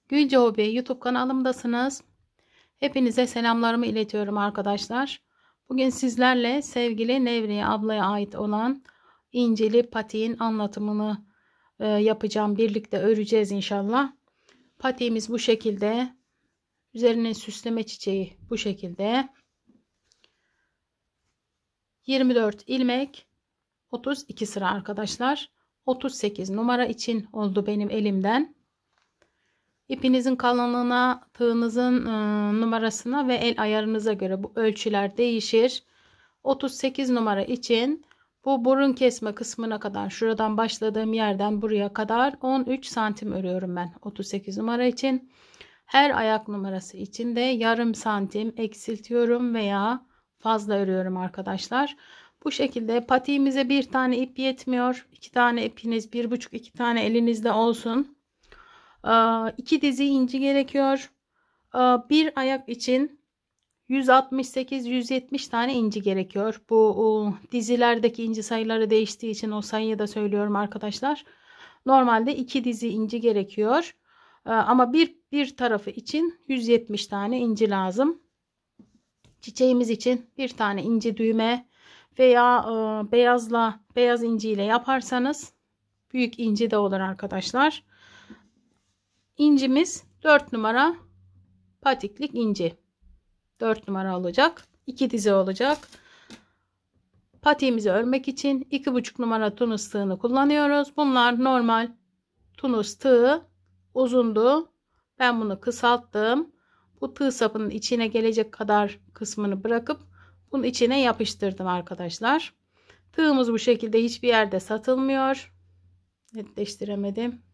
Gülce Hobi YouTube kanalımdasınız. Hepinize selamlarımı iletiyorum arkadaşlar. Bugün sizlerle sevgili Nevriye ablaya ait olan incili patiğin anlatımını yapacağım. Birlikte öreceğiz inşallah. Patiğimiz bu şekilde. Üzerine süsleme çiçeği bu şekilde. 24 ilmek, 32 sıra arkadaşlar. 38 numara için oldu benim elimden. İpinizin kalınlığına, tığınızın numarasına ve el ayarınıza göre bu ölçüler değişir. 38 numara için bu burun kesme kısmına kadar, şuradan başladığım yerden buraya kadar 13 santim örüyorum ben 38 numara için. Her ayak numarası için de yarım santim eksiltiyorum veya fazla örüyorum arkadaşlar. Bu şekilde patiğimize bir tane ip yetmiyor. 2 tane ipiniz, 1,5-2 tane elinizde olsun. 2 dizi inci gerekiyor. Bir ayak için 168-170 tane inci gerekiyor. Bu dizilerdeki inci sayıları değiştiği için o sayıyı da söylüyorum arkadaşlar. Normalde 2 dizi inci gerekiyor. Ama bir tarafı için 170 tane inci lazım. Çiçeğimiz için bir tane inci düğme veya beyaz inci ile yaparsanız büyük inci de olur arkadaşlar. İncimiz 4 numara patiklik inci. 4 numara olacak. 2 dizi olacak. Patiğimizi örmek için 2,5 numara tunus tığını kullanıyoruz. Bunlar normal tunus tığı, uzundu. Ben bunu kısalttım. Bu tığ sapının içine gelecek kadar kısmını bırakıp bunun içine yapıştırdım arkadaşlar. Tığımız bu şekilde, hiçbir yerde satılmıyor. Netleştiremedim.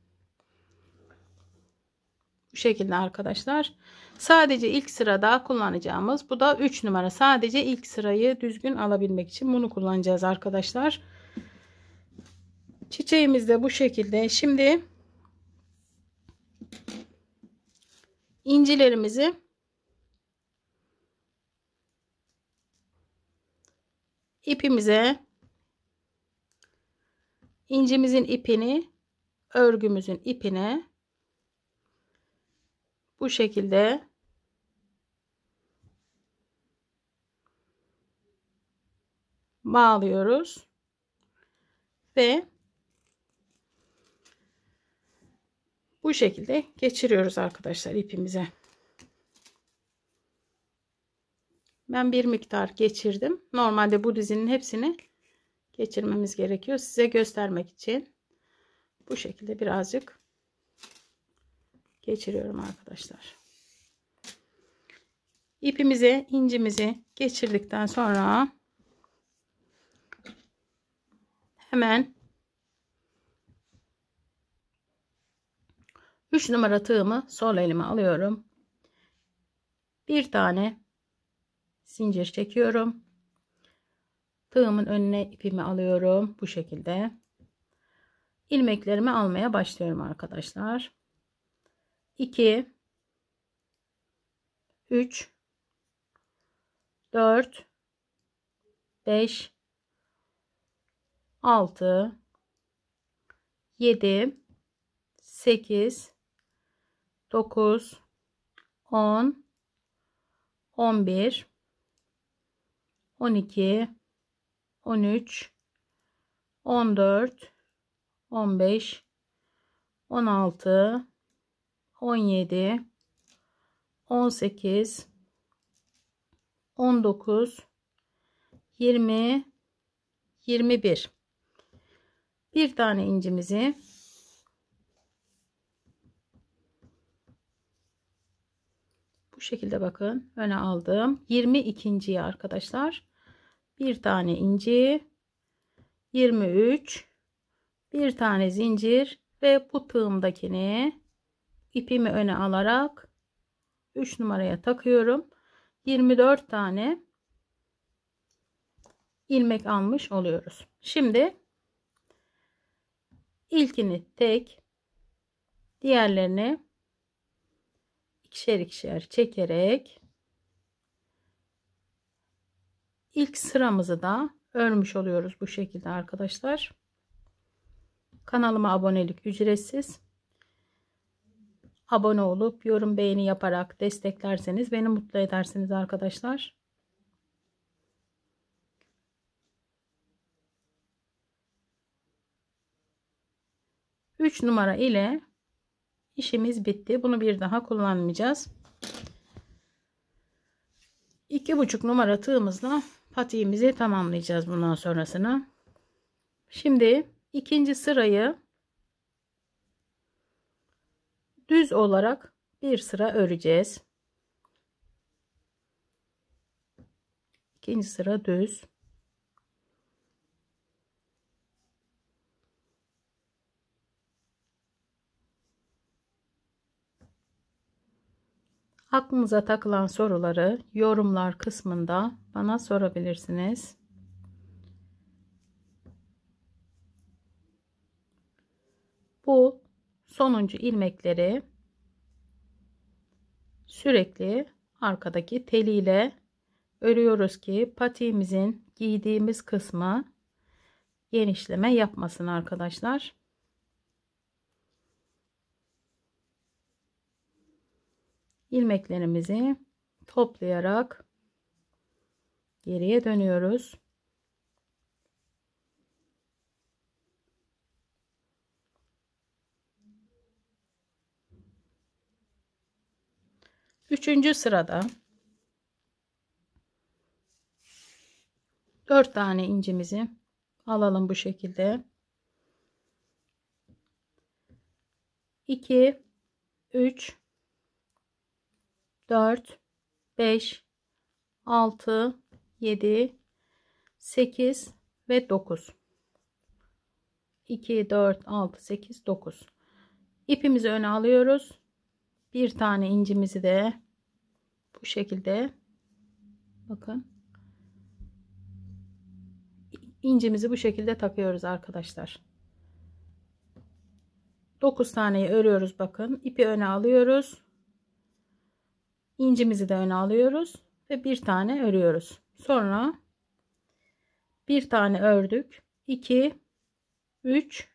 Bu şekilde arkadaşlar. Sadece ilk sırada kullanacağımız, bu da 3 numara. Sadece ilk sırayı düzgün alabilmek için bunu kullanacağız arkadaşlar. Çiçeğimiz de bu şekilde. Şimdi incilerimizi ipimize, incimizin ipini örgümüzün ipine bu şekilde bağlıyoruz ve bu şekilde geçiriyoruz arkadaşlar ipimize. Ben bir miktar geçirdim. Normalde bu dizinin hepsini geçirmemiz gerekiyor. Size göstermek için bu şekilde birazcık geçiriyorum arkadaşlar. İpimize incimizi geçirdikten sonra hemen 3 numara tığımı sol elime alıyorum. Bir tane zincir çekiyorum. Tığımın önüne ipimi alıyorum. Bu şekilde ilmeklerimi almaya başlıyorum arkadaşlar. 2 3 4 5 6 7 8 9 10 11 12 13 14 15 16 17 18 19 20 21. Bir tane incimizi bu şekilde bakın öne aldım. 22.'ye arkadaşlar bir tane inci, 23, bir tane zincir ve bu tığımdakini ipimi öne alarak 3 numaraya takıyorum. 24 tane ilmek almış oluyoruz. Şimdi ilkini tek, diğerlerini ikişer ikişer çekerek ilk sıramızı da örmüş oluyoruz bu şekilde arkadaşlar. Kanalıma abonelik ücretsiz. abone olup yorum beğeni yaparak desteklerseniz beni mutlu edersiniz arkadaşlar. Üç numara ile işimiz bitti. Bunu bir daha kullanmayacağız. 2,5 numara tığımızla patiğimizi tamamlayacağız bundan sonrasını. Şimdi ikinci sırayı düz olarak bir sıra öreceğiz. İkinci sıra düz. Aklınıza takılan soruları yorumlar kısmında bana sorabilirsiniz. Bu sonuncu ilmekleri sürekli arkadaki teliyle örüyoruz ki patiğimizin giydiğimiz kısmı genişleme yapmasın arkadaşlar. İlmeklerimizi toplayarak geriye dönüyoruz. Üçüncü sırada 4 tane incimizi alalım bu şekilde. 2 3 4 5 6 7 8 ve 9. 2 4 6 8 9. İpimizi öne alıyoruz. Bir tane incimizi de bu şekilde, bakın, incimizi bu şekilde takıyoruz arkadaşlar. 9 taneyi örüyoruz, bakın. İpi öne alıyoruz. İncimizi de öne alıyoruz ve bir tane örüyoruz. Sonra bir tane ördük. 2 3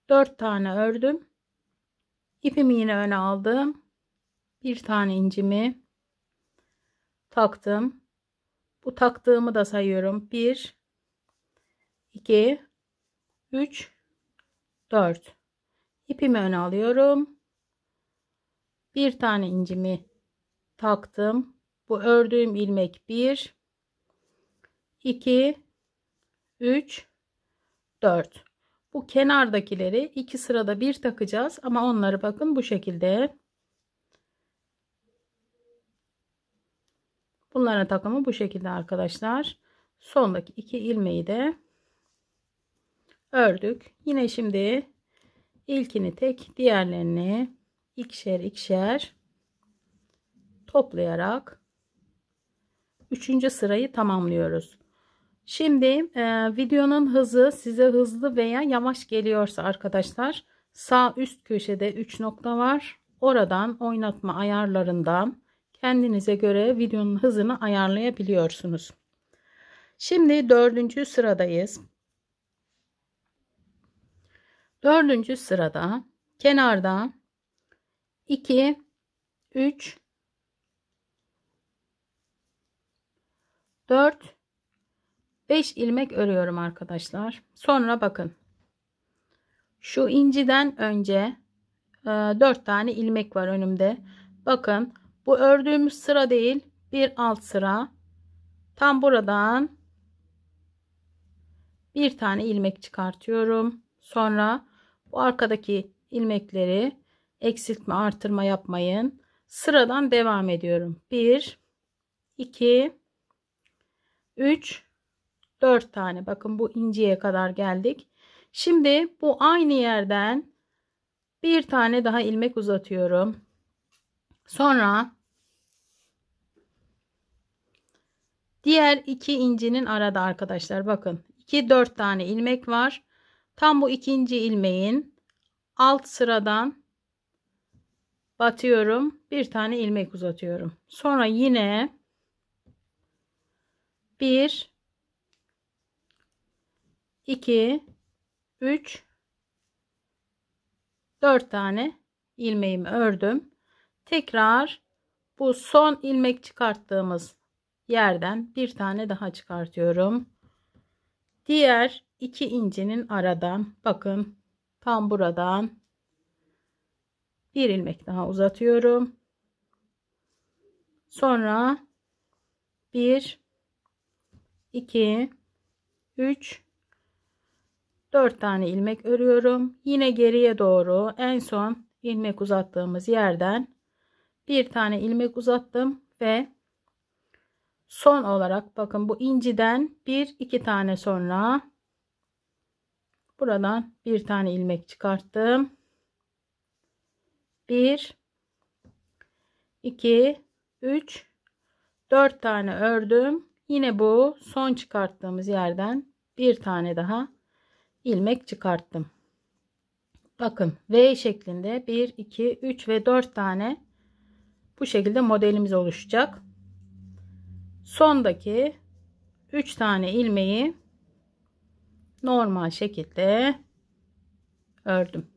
4 tane ördüm. İpimi yine öne aldım. Bir tane incimi taktım. Bu taktığımı da sayıyorum. 1 2 3 4. İpimi öne alıyorum. Bir tane incimi taktım. Bu ördüğüm ilmek 1 2 3 4. Bu kenardakileri iki sırada bir takacağız ama onları bakın bu şekilde. Bunların takımı bu şekilde arkadaşlar. Sondaki iki ilmeği de ördük. Yine şimdi ilkini tek, diğerlerini ikişer ikişer toplayarak üçüncü sırayı tamamlıyoruz. Şimdi videonun hızı size hızlı veya yavaş geliyorsa arkadaşlar, sağ üst köşede 3 nokta var. Oradan oynatma ayarlarından kendinize göre videonun hızını ayarlayabiliyorsunuz. Şimdi dördüncü sıradayız. Dördüncü sırada kenarda 2 3 4 5 ilmek örüyorum arkadaşlar. Sonra bakın, şu inciden önce 4 tane ilmek var önümde. Bakın, bu ördüğümüz sıra değil, bir alt sıra. Tam buradan bir tane ilmek çıkartıyorum. Sonra bu arkadaki ilmekleri eksiltme artırma yapmayın. Sıradan devam ediyorum. 1 2 3 4 tane. Bakın, bu inceye kadar geldik. Şimdi bu aynı yerden bir tane daha ilmek uzatıyorum. Sonra diğer iki incinin arada arkadaşlar, bakın, 2 4 tane ilmek var. Tam bu ikinci ilmeğin alt sıradan batıyorum. Bir tane ilmek uzatıyorum. Sonra yine 1 2 3 4 tane ilmeğimi ördüm. Tekrar bu son ilmek çıkarttığımız yerden bir tane daha çıkartıyorum. Diğer iki incinin aradan, bakın tam buradan bir ilmek daha uzatıyorum. Sonra 1 2 3 4 tane ilmek örüyorum. Yine geriye doğru en son ilmek uzattığımız yerden bir tane ilmek uzattım ve son olarak bakın bu inciden bir iki tane sonra buradan bir tane ilmek çıkarttım. 1 2 3 4 tane ördüm. Yine bu son çıkarttığımız yerden bir tane daha ilmek çıkarttım. Bakın V şeklinde 1 2 3 ve 4 tane bu şekilde modelimiz oluşacak. Sondaki 3 tane ilmeği normal şekilde ördüm.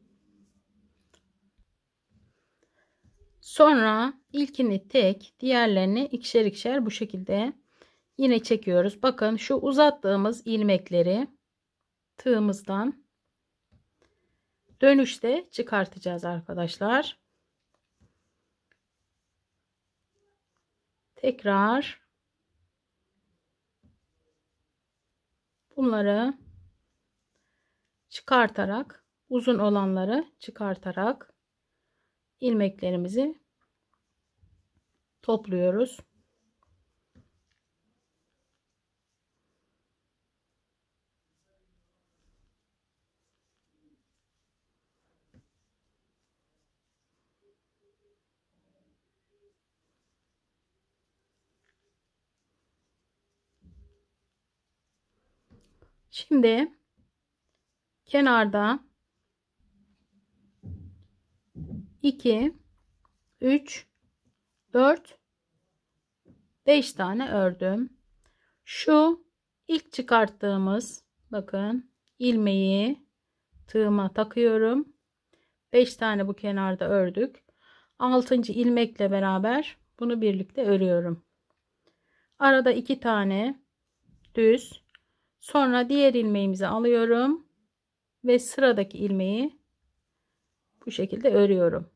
Sonra ilkini tek, diğerlerini ikişer ikişer bu şekilde yine çekiyoruz. Bakın şu uzattığımız ilmekleri tığımızdan dönüşte çıkartacağız arkadaşlar. Tekrar bunları çıkartarak, uzun olanları çıkartarak ilmeklerimizi topluyoruz. Şimdi kenarda 2 3 4 5 tane ördüm. Şu ilk çıkarttığımız bakın ilmeği tığıma takıyorum. 5 tane bu kenarda ördük. 6. ilmekle beraber bunu birlikte örüyorum. Arada 2 tane düz. Sonra diğer ilmeğimizi alıyorum ve sıradaki ilmeği bu şekilde örüyorum.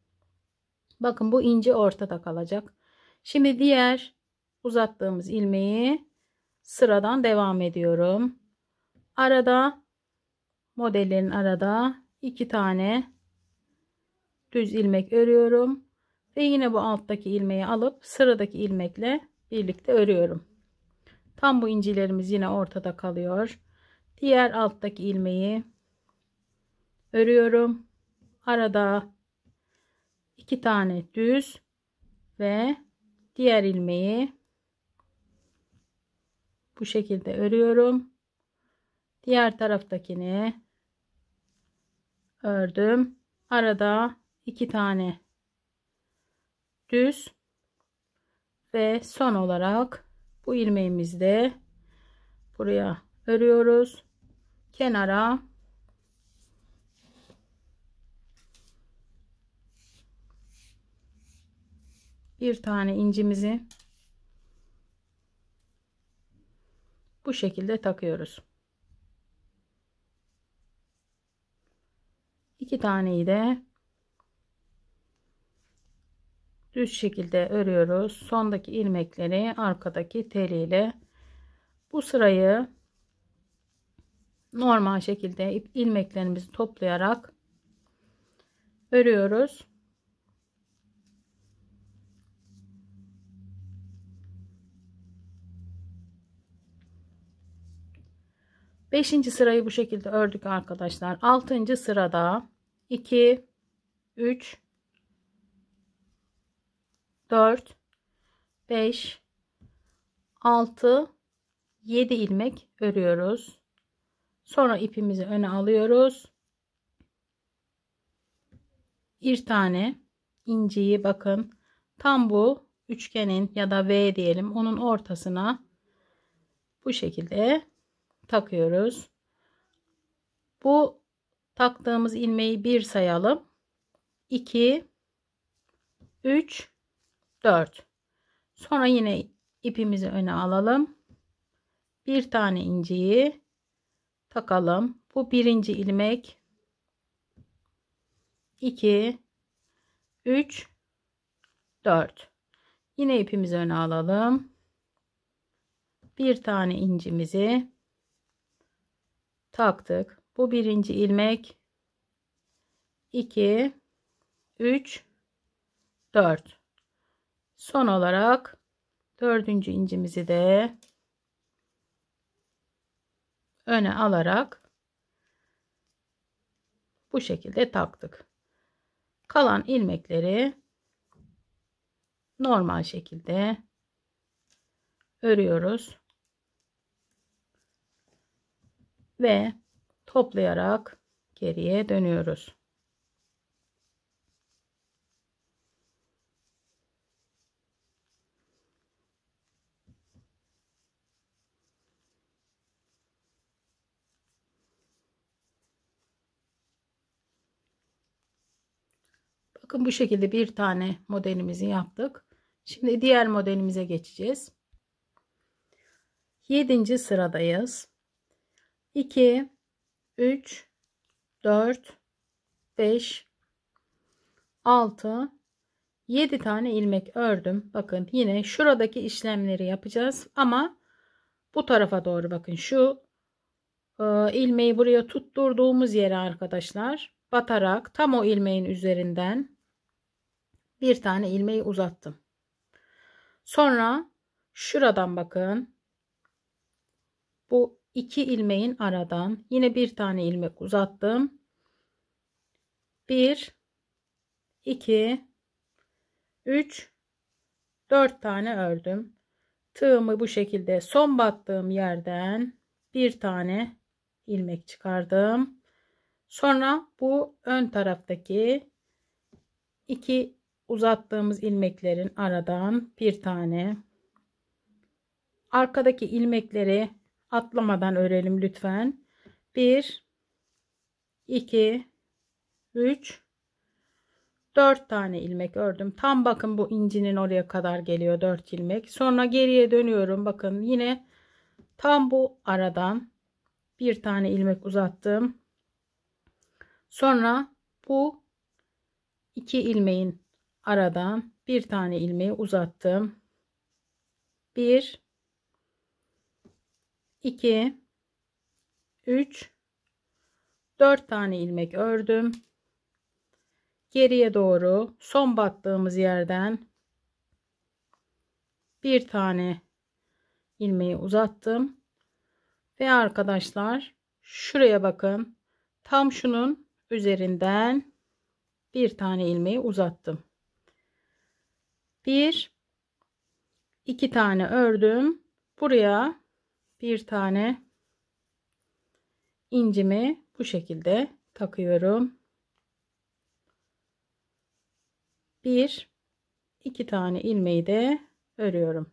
Bakın bu ince ortada kalacak. Şimdi diğer uzattığımız ilmeği sıradan devam ediyorum. Arada modellerin arada 2 tane düz ilmek örüyorum ve yine bu alttaki ilmeği alıp sıradaki ilmekle birlikte örüyorum. Tam bu incilerimiz yine ortada kalıyor. Diğer alttaki ilmeği örüyorum. Arada 2 tane düz ve diğer ilmeği bu şekilde örüyorum. Diğer taraftakini ördüm. Arada 2 tane düz ve son olarak bu ilmeğimizi de buraya örüyoruz. Kenara bir tane incimizi bu şekilde takıyoruz. 2 taneyi de düz şekilde örüyoruz. Sondaki ilmekleri arkadaki teliyle bu sırayı normal şekilde ilmeklerimizi toplayarak örüyoruz. Beşinci sırayı bu şekilde ördük arkadaşlar. 6. sırada 2 3 4 5 6 7 ilmek örüyoruz. Sonra ipimizi öne alıyoruz. Bir tane inciyi bakın tam bu üçgenin ya da V diyelim onun ortasına bu şekilde takıyoruz. Bu taktığımız ilmeği 1 sayalım. 2 3, 4. Sonra yine ipimizi öne alalım. Bir tane inciyi takalım. Bu birinci ilmek. 2, 3, 4. Yine ipimizi öne alalım. Bir tane incimizi taktık. Bu birinci ilmek. 2, 3, 4. Son olarak dördüncü incimizi de öne alarak bu şekilde taktık. Kalan ilmekleri normal şekilde örüyoruz ve toplayarak geriye dönüyoruz. Bakın bu şekilde bir tane modelimizi yaptık. Şimdi diğer modelimize geçeceğiz. 7. sıradayız. 2, 3, 4, 5, 6, 7 tane ilmek ördüm. Bakın yine şuradaki işlemleri yapacağız ama bu tarafa doğru bakın. Şu ilmeği buraya tutturduğumuz yere arkadaşlar batarak tam o ilmeğin üzerinden bir tane ilmeği uzattım. Sonra şuradan bakın. Bu iki ilmeğin aradan yine bir tane ilmek uzattım. 1, 2, 3, 4 tane ördüm. Tığımı bu şekilde son battığım yerden bir tane ilmek çıkardım. Sonra bu ön taraftaki iki uzattığımız ilmeklerin aradan bir tane, arkadaki ilmekleri atlamadan örelim lütfen. 1, 2, 3, 4 tane ilmek ördüm. Tam bakın bu incinin oraya kadar geliyor 4 ilmek. Sonra geriye dönüyorum. Bakın yine tam bu aradan bir tane ilmek uzattım. Sonra bu iki ilmeğin aradan bir tane ilmeği uzattım. 1, 2, 3, 4 tane ilmek ördüm. Geriye doğru son battığımız yerden bir tane ilmeği uzattım. Ve arkadaşlar şuraya bakın. Tam şunun üzerinden bir tane ilmeği uzattım. 1, 2 tane ördüm. Buraya bir tane incimi bu şekilde takıyorum. 1, 2 tane ilmeği de örüyorum.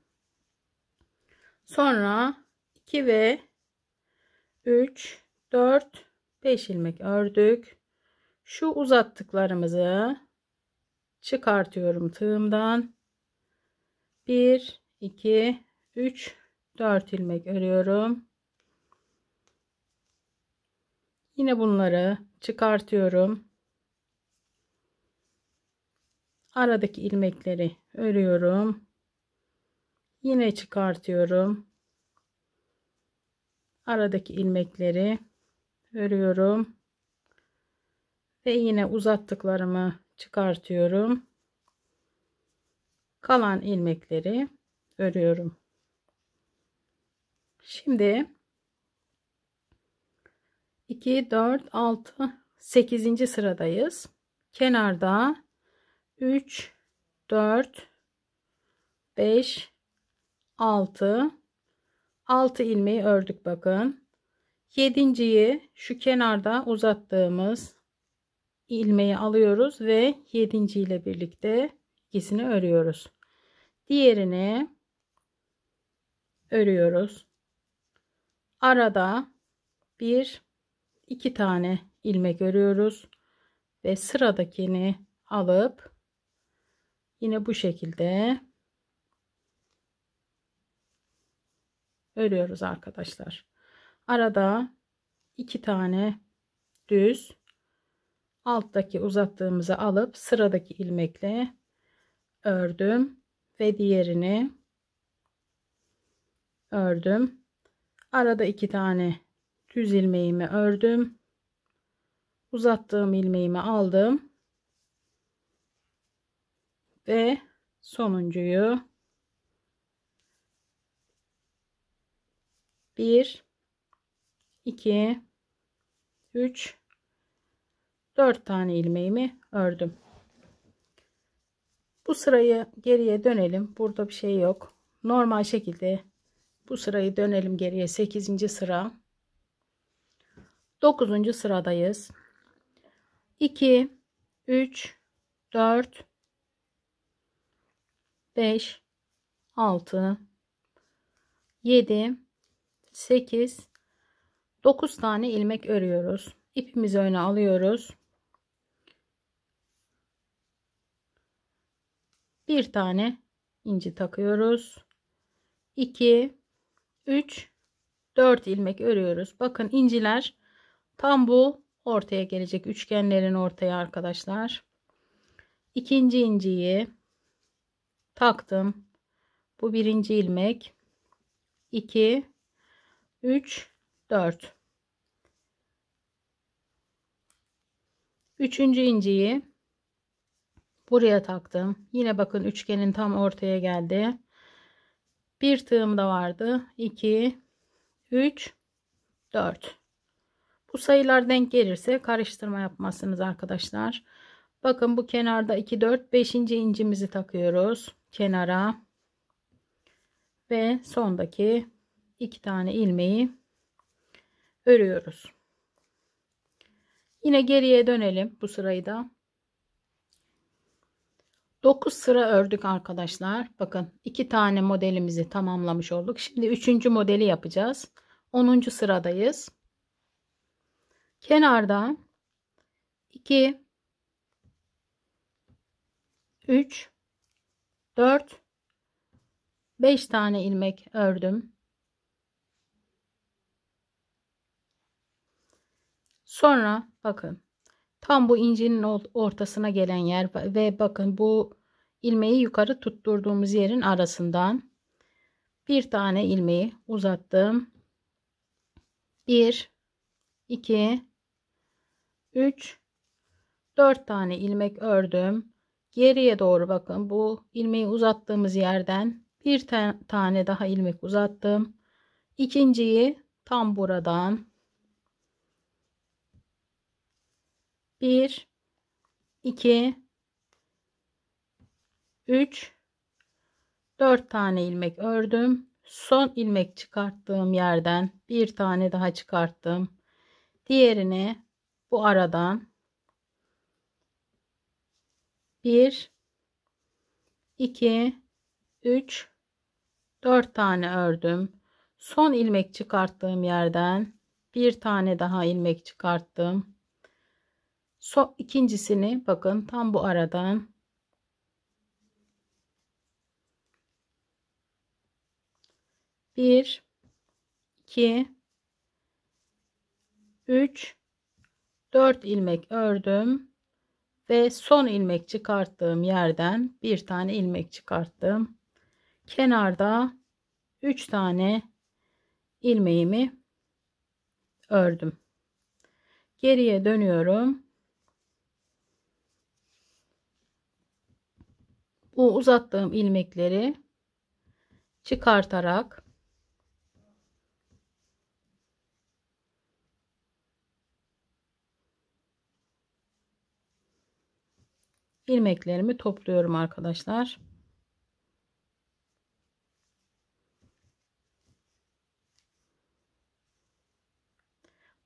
Sonra 2 ve 3, 4, 5 ilmek ördük. Şu uzattıklarımızı çıkartıyorum tığımdan. 1, 2, 3, 4 ilmek örüyorum. Yine bunları çıkartıyorum. Aradaki ilmekleri örüyorum. Yine çıkartıyorum. Aradaki ilmekleri örüyorum. Ve yine uzattıklarımı çıkartıyorum. Kalan ilmekleri örüyorum. Şimdi 2, 4, 6, 8. sıradayız. Kenarda 3, 4, 5, 6 ilmeği ördük bakın. 7.'yi şu kenarda uzattığımız ilmeği alıyoruz ve 7. ile birlikte ikisini örüyoruz. Diğerini örüyoruz. Arada 1, 2 tane ilmek örüyoruz ve sıradakini alıp Yine bu şekilde örüyoruz arkadaşlar. Arada 2 tane düz, alttaki uzattığımızı alıp sıradaki ilmekle ördüm ve diğerini ördüm. Arada 2 tane düz ilmeğimi ördüm. Uzattığım ilmeğimi aldım ve sonuncuyu 1 2 3 4 tane ilmeğimi ördüm. Bu sırayı geriye dönelim. Burada bir şey yok. Normal şekilde bu sırayı dönelim geriye. 8. sıra. 9. sıradayız. 2 3 4 5 6 7 8 9 tane ilmek örüyoruz. İpimizi öne alıyoruz. Bir tane inci takıyoruz. 2 3 4 ilmek örüyoruz. Bakın inciler tam bu ortaya gelecek, üçgenlerin ortaya arkadaşlar. İkinci inciyi taktım. Bu birinci ilmek. 2 3 4. Üçüncü inciyi buraya taktım. Yine bakın üçgenin tam ortaya geldi. Bir tığım da vardı. 2 3 4. Bu sayılar denk gelirse karıştırma yapmazsınız arkadaşlar. Bakın bu kenarda 2 4 5. incimizi takıyoruz kenara ve sondaki 2 tane ilmeği örüyoruz. Yine geriye dönelim bu sırayı da. 9 sıra ördük arkadaşlar. Bakın 2 tane modelimizi tamamlamış olduk. Şimdi 3. modeli yapacağız. 10. sıradayız. Kenarda 2 3 4 5 tane ilmek ördüm. Sonra bakın tam bu incinin ortasına gelen yer ve bakın bu ilmeği yukarı tutturduğumuz yerin arasından bir tane ilmeği uzattım. 1 2 3 4 tane ilmek ördüm. Geriye doğru bakın bu ilmeği uzattığımız yerden bir tane daha ilmek uzattım. İkinciyi tam buradan 1 2 3 4 tane ilmek ördüm. Son ilmek çıkarttığım yerden bir tane daha çıkarttım. Diğerini bu aradan 1 2 3 4 tane ördüm. Son ilmek çıkarttığım yerden bir tane daha ilmek çıkarttım. İkincisini bakın tam bu aradan 1 2 3 4 ilmek ördüm ve son ilmek çıkarttığım yerden bir tane ilmek çıkarttım. Kenarda 3 tane ilmeğimi ördüm. Geriye dönüyorum. Bu uzattığım ilmekleri çıkartarak ilmeklerimi topluyorum arkadaşlar.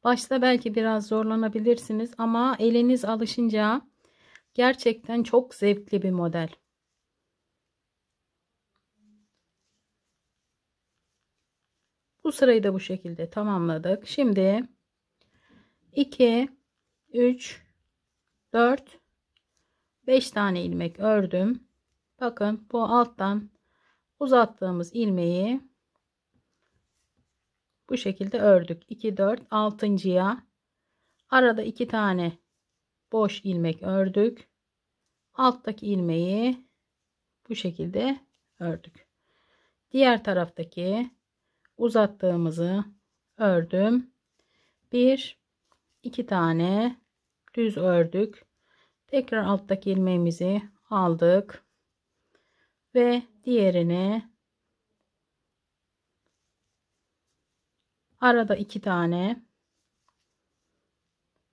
Başta belki biraz zorlanabilirsiniz ama eliniz alışınca gerçekten çok zevkli bir model. Bu sırayı da bu şekilde tamamladık. Şimdi 2 3 4 5 tane ilmek ördüm. bakın bu alttan uzattığımız ilmeği bu şekilde ördük. 2 4 altıncıya arada 2 tane boş ilmek ördük. Alttaki ilmeği bu şekilde ördük. Diğer taraftaki uzattığımızı ördüm. 1 2 tane düz ördük. Tekrar alttaki ilmeğimizi aldık ve diğerini arada 2 tane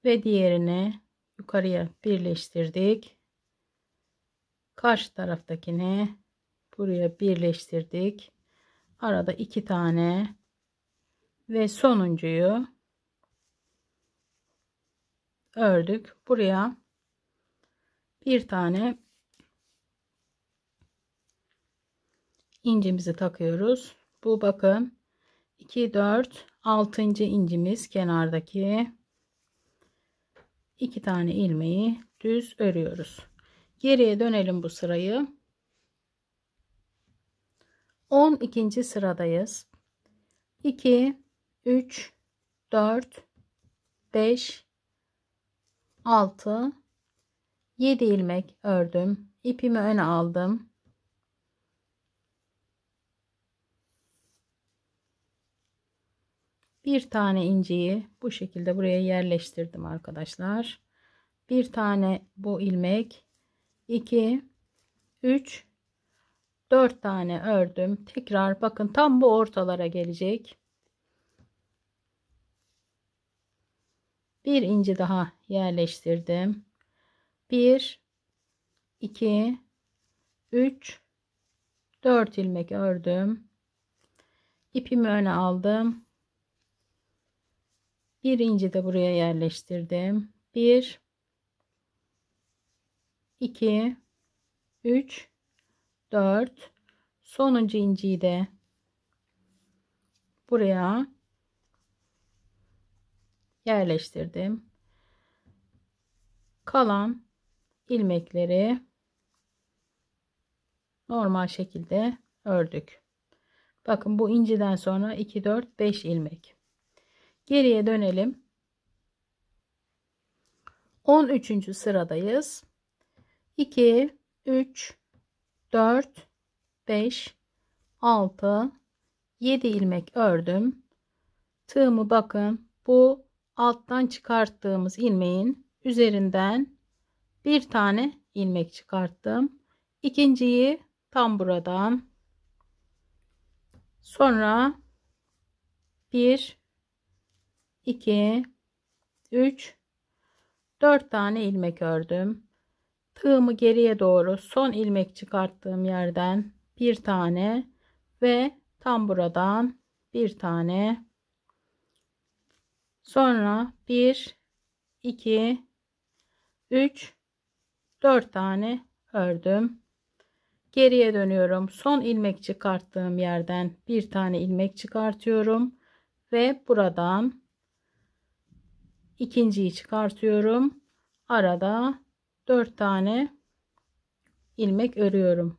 ve diğerini yukarıya birleştirdik. Karşı taraftakini buraya birleştirdik. Arada 2 tane ve sonuncuyu ördük. Buraya bir tane incimizi takıyoruz. Bu bakın 2 4 altıncı incimiz, kenardaki 2 tane ilmeği düz örüyoruz. Geriye dönelim bu sırayı. 12. sıradayız. 2 3 4 5 6 7 ilmek ördüm. İpimi öne aldım. Bir tane inciyi bu şekilde buraya yerleştirdim arkadaşlar. Bir tane bu ilmek, 2 3 4 tane ördüm. Tekrar bakın tam bu ortalara gelecek. Bir inci daha yerleştirdim. 1 2 3 4 ilmek ördüm. İpimi öne aldım. Bir inci de buraya yerleştirdim. 1 2 3 4 sonuncu inciyi de buraya yerleştirdim. Kalan ilmekleri normal şekilde ördük. Bakın bu inciden sonra 2 4 5 ilmek. Geriye dönelim. 13. sıradayız. 2 3 4 5 6 7 ilmek ördüm. Tığımı bakın bu alttan çıkarttığımız ilmeğin üzerinden bir tane ilmek çıkarttım. İkinciyi tam buradan, sonra 1 2 3 4 tane ilmek ördüm. Tığımı geriye doğru son ilmek çıkarttığım yerden bir tane ve tam buradan bir tane, sonra 1 2 3 4 tane ördüm. Geriye dönüyorum. Son ilmek çıkarttığım yerden bir tane ilmek çıkartıyorum ve buradan ikinciyi çıkartıyorum. Arada 4 tane ilmek örüyorum.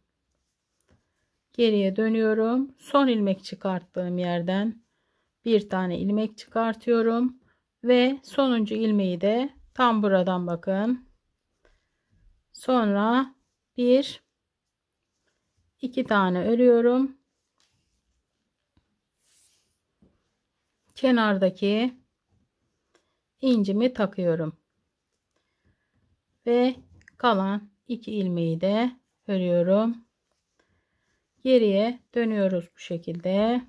Geriye dönüyorum. Son ilmek çıkarttığım yerden bir tane ilmek çıkartıyorum ve sonuncu ilmeği de tam buradan bakın. Sonra 1 2 tane örüyorum. Kenardaki incimi takıyorum ve kalan 2 ilmeği de örüyorum. Geriye dönüyoruz bu şekilde.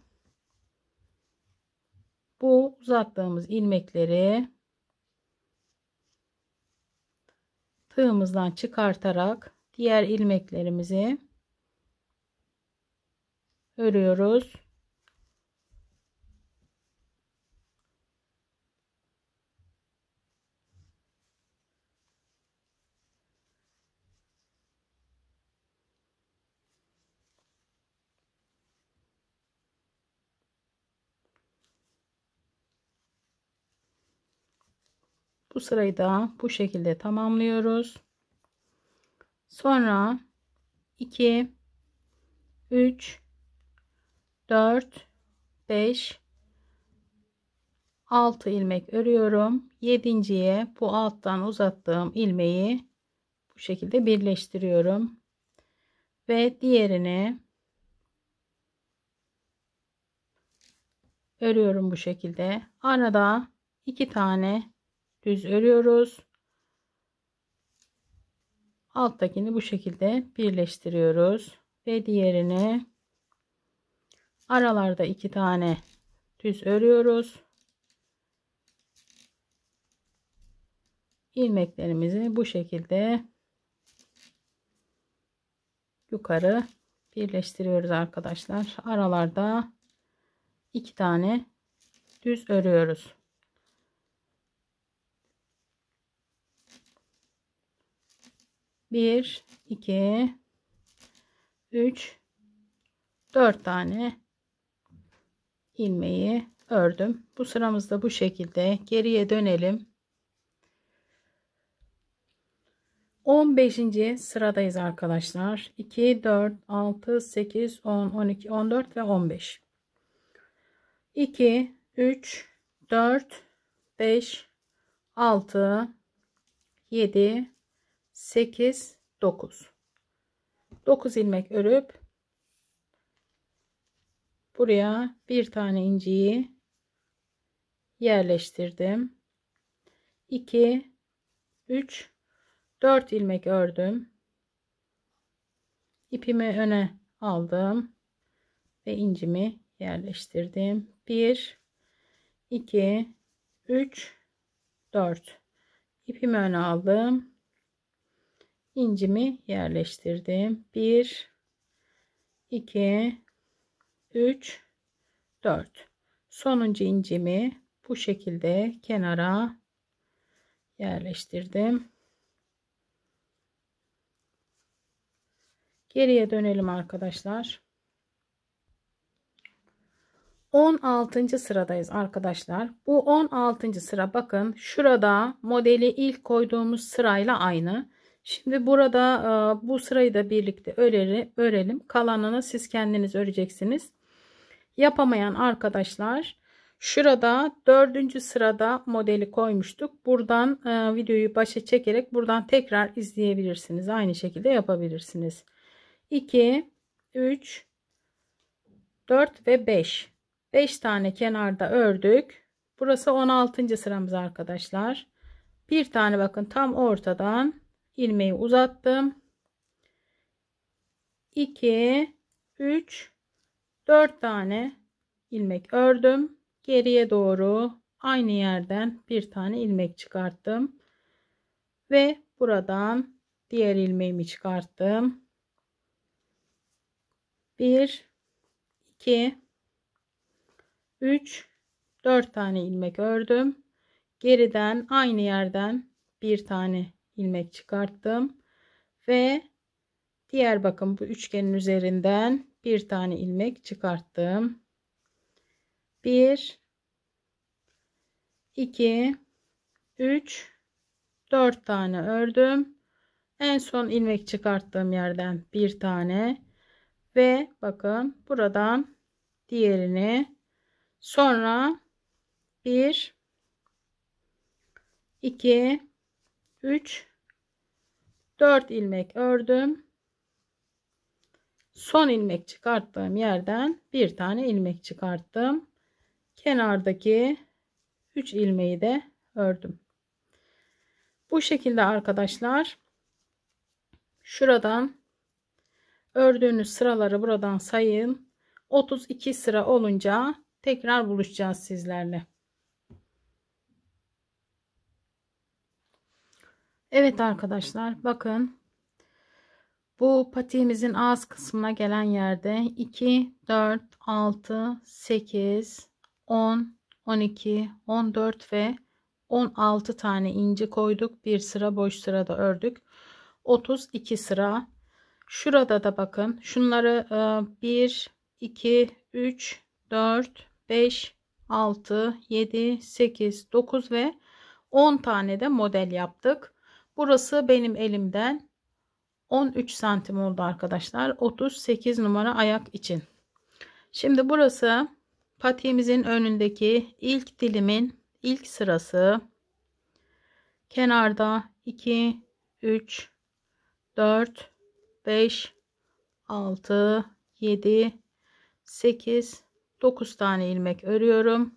Bu uzattığımız ilmekleri tığımızdan çıkartarak diğer ilmeklerimizi örüyoruz. Bu sırayı da bu şekilde tamamlıyoruz. Sonra 2, 3, 4, 5, 6 ilmek örüyorum. 7.'ye bu alttan uzattığım ilmeği bu şekilde birleştiriyorum. Ve diğerini örüyorum bu şekilde. Arada 2 tane düz örüyoruz. Alttakini bu şekilde birleştiriyoruz ve diğerini aralarda 2 tane düz örüyoruz. İlmeklerimizi bu şekilde yukarı birleştiriyoruz arkadaşlar. Aralarda 2 tane düz örüyoruz. Bir, iki, üç, 4 tane ilmeği ördüm. Bu sıramızda bu şekilde. Geriye dönelim. 15. sıradayız arkadaşlar. 2, 4, 6, 8, 10, 12, 14 ve 15. 2, 3, 4, 5, 6, 7, 8, 9. 9 ilmek örüp buraya bir tane inciyi yerleştirdim. 2, 3, 4 ilmek ördüm. İpimi öne aldım ve incimi yerleştirdim. 1, 2, 3, 4. İpimi öne aldım. İncimi yerleştirdim. 1, 2, 3, 4. Sonuncu incimi bu şekilde kenara yerleştirdim. Geriye dönelim arkadaşlar. 16. sıradayız arkadaşlar. Bu 16. sıra, bakın şurada modeli ilk koyduğumuz sırayla aynı. Şimdi burada bu sırayı da birlikte örelim. Kalanını siz kendiniz öreceksiniz. Yapamayan arkadaşlar, şurada 4. sırada modeli koymuştuk. Buradan videoyu başa çekerek buradan tekrar izleyebilirsiniz. Aynı şekilde yapabilirsiniz. 2, 3, 4 ve 5. 5 tane kenarda ördük. Burası 16. sıramız arkadaşlar. Bir tane bakın tam ortadan ilmeği uzattım. 2, 3, 4 tane ilmek ördüm. Geriye doğru aynı yerden bir tane ilmek çıkarttım. Ve buradan diğer ilmeğimi çıkarttım. 1, 2, 3, 4 tane ilmek ördüm. Geriden aynı yerden bir tane ilmek çıkarttım. Ve diğer bakın bu üçgenin üzerinden bir tane ilmek çıkarttım. 1, 2, 3, 4 tane ördüm. En son ilmek çıkarttığım yerden bir tane ve bakın buradan diğerini, sonra 1, 2, 3, 4 ilmek ördüm. Son ilmek çıkarttığım yerden bir tane ilmek çıkarttım. Kenardaki 3 ilmeği de ördüm. Bu şekilde arkadaşlar, şuradan ördüğünüz sıraları buradan sayın. 32 sıra olunca tekrar buluşacağız sizlerle. Evet arkadaşlar, bakın bu patiğimizin ağız kısmına gelen yerde 2, 4, 6, 8, 10, 12, 14 ve 16 tane inci koyduk. Bir sıra boş sırada ördük. 32 sıra. Şurada da bakın şunları 1, 2, 3, 4, 5, 6, 7, 8, 9 ve 10 tane de model yaptık. Burası benim elimden 13 santim oldu arkadaşlar. 38 numara ayak için. Şimdi burası patiğimizin önündeki ilk dilimin ilk sırası. Kenarda 2, 3, 4, 5, 6, 7, 8, 9 tane ilmek örüyorum.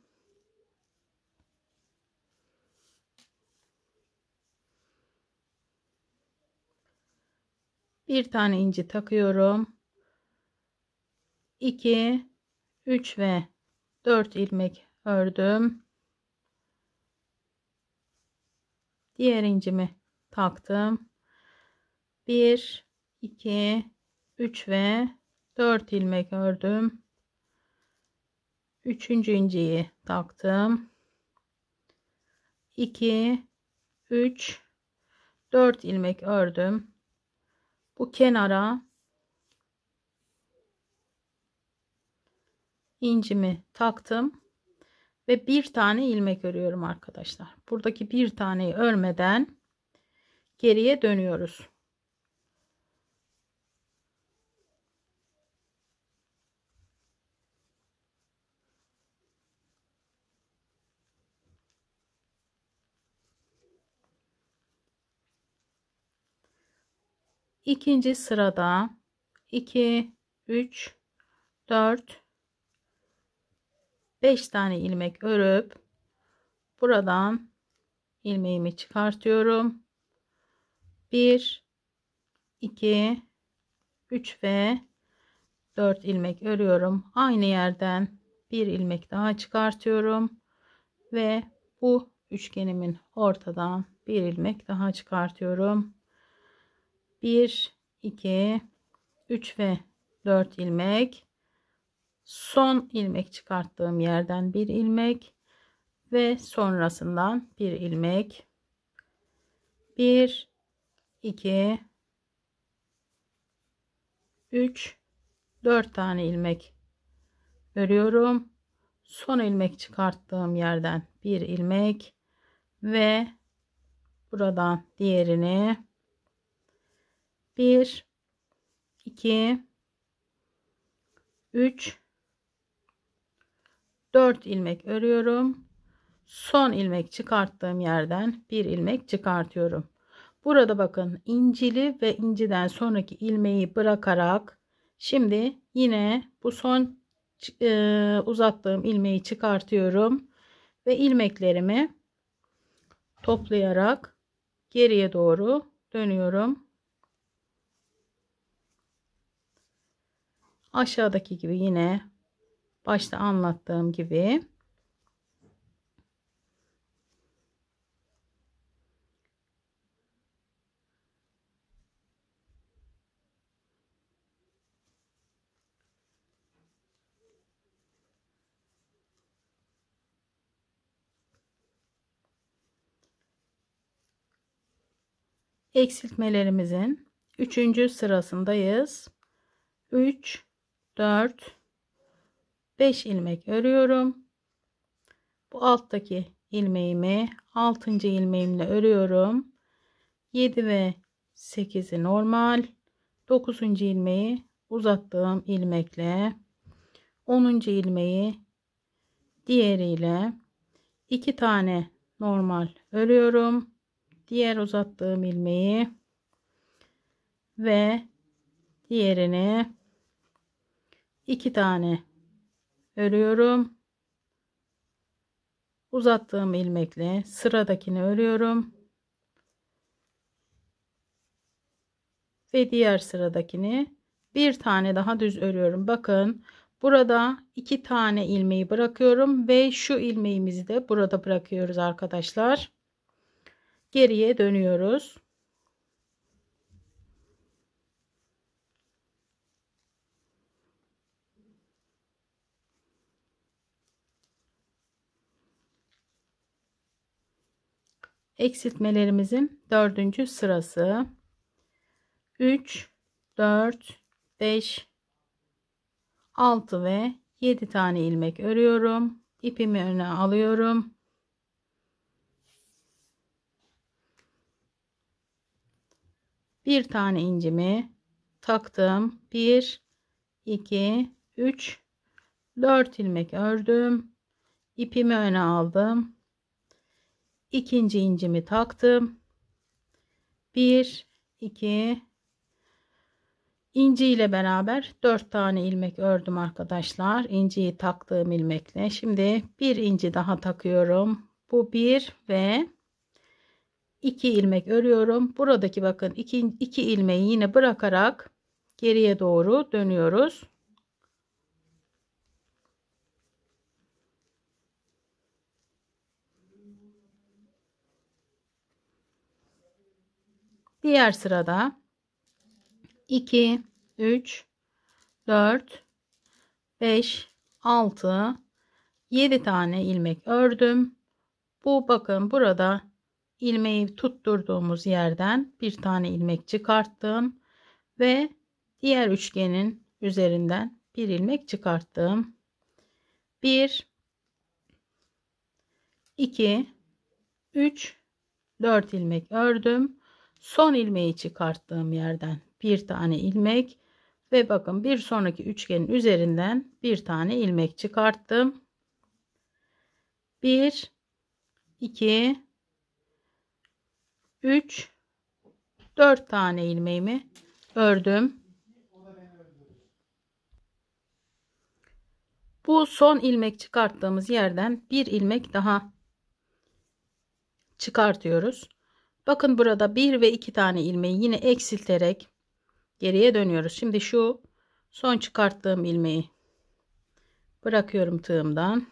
Bir tane inci takıyorum. 2, 3 ve 4 ilmek ördüm. Diğer incimi taktım. 1, 2, 3 ve 4 ilmek ördüm. Üçüncü inciyi taktım. 2, 3, 4 ilmek ördüm. Bu kenara incimi taktım ve bir tane ilmek örüyorum arkadaşlar. Buradaki bir taneyi örmeden geriye dönüyoruz. İkinci sırada 2, 3, 4, 5 tane ilmek örüp buradan ilmeğimi çıkartıyorum. 1, 2, 3 ve 4 ilmek örüyorum. Aynı yerden bir ilmek daha çıkartıyorum ve bu üçgenimin ortadan bir ilmek daha çıkartıyorum. 1, 2, 3 ve 4 ilmek. Son ilmek çıkarttığım yerden bir ilmek ve sonrasından bir ilmek. 1, 2, 3, 4 tane ilmek örüyorum. Son ilmek çıkarttığım yerden bir ilmek ve buradan diğerini 1, 2, 3, 4 ilmek örüyorum. Son ilmek çıkarttığım yerden bir ilmek çıkartıyorum. Burada bakın incili ve inciden sonraki ilmeği bırakarak şimdi yine bu son uzattığım ilmeği çıkartıyorum ve ilmeklerimi toplayarak geriye doğru dönüyorum. Aşağıdaki gibi yine başta anlattığım gibi eksiltmelerimizin 3. sırasındayız. 3, 4, 5 ilmek örüyorum. Bu alttaki ilmeğimi 6. ilmeğimle örüyorum. 7 ve 8'i normal. 9. ilmeği uzattığım ilmekle 10. ilmeği diğeriyle 2 tane normal örüyorum. Diğer uzattığım ilmeği ve diğerini 2 tane örüyorum. Uzattığım ilmekle sıradakini örüyorum ve diğer sıradakini bir tane daha düz örüyorum. Bakın burada 2 tane ilmeği bırakıyorum ve şu ilmeğimizi de burada bırakıyoruz arkadaşlar. Geriye dönüyoruz. Eksiltmelerimizin 4. sırası. 3, 4, 5, 6 ve 7 tane ilmek örüyorum. İpimi öne alıyorum. Bir tane incimi taktım. 1 2 3 4 ilmek ördüm. İpimi öne aldım. İkinci incimi taktım. 1 2 inci ile beraber 4 tane ilmek ördüm arkadaşlar. İnciyi taktığım ilmekle. Şimdi bir inci daha takıyorum. Bu 1 ve 2 ilmek örüyorum. Buradaki bakın 2 ilmeği yine bırakarak geriye doğru dönüyoruz. Diğer sırada 2 3 4 5 6 7 tane ilmek ördüm. Bu bakın burada ilmeği tutturduğumuz yerden bir tane ilmek çıkarttım ve diğer üçgenin üzerinden bir ilmek çıkarttım. 1 2 3 4 ilmek ördüm. Son ilmeği çıkarttığım yerden bir tane ilmek ve bakın bir sonraki üçgenin üzerinden bir tane ilmek çıkarttım. 1 2 3 4 tane ilmeğimi ördüm. Bu son ilmek çıkarttığımız yerden bir ilmek daha çıkartıyoruz. Bakın burada 1 ve 2 tane ilmeği yine eksilterek geriye dönüyoruz. Şimdi şu son çıkarttığım ilmeği bırakıyorum tığımdan.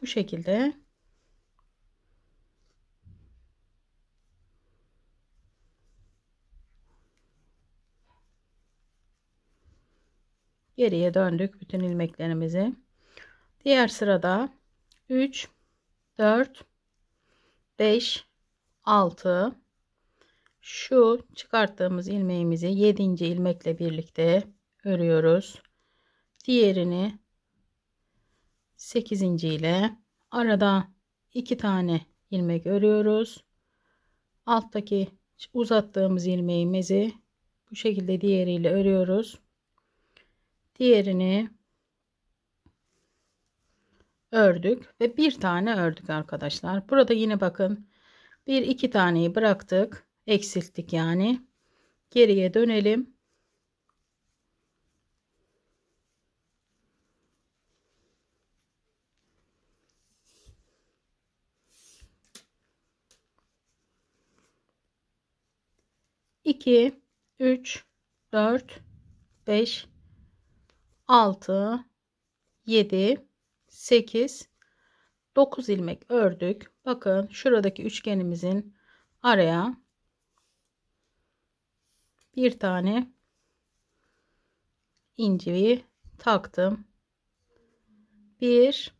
Bu şekilde geriye döndük bütün ilmeklerimizi. Diğer sırada 3 4 5 6 şu çıkarttığımız ilmeğimizi 7. ilmekle birlikte örüyoruz. Diğerini 8. ile arada 2 tane ilmek örüyoruz. Alttaki uzattığımız ilmeğimizi bu şekilde diğeriyle örüyoruz. Diğerini ördük ve bir tane ördük arkadaşlar. Burada yine bakın bir iki taneyi bıraktık, eksilttik yani. Geriye dönelim. İki, üç, dört, beş, altı, yedi, sekiz, 9 ilmek ördük. Bakın şuradaki üçgenimizin araya bir tane inciyi taktım. Bir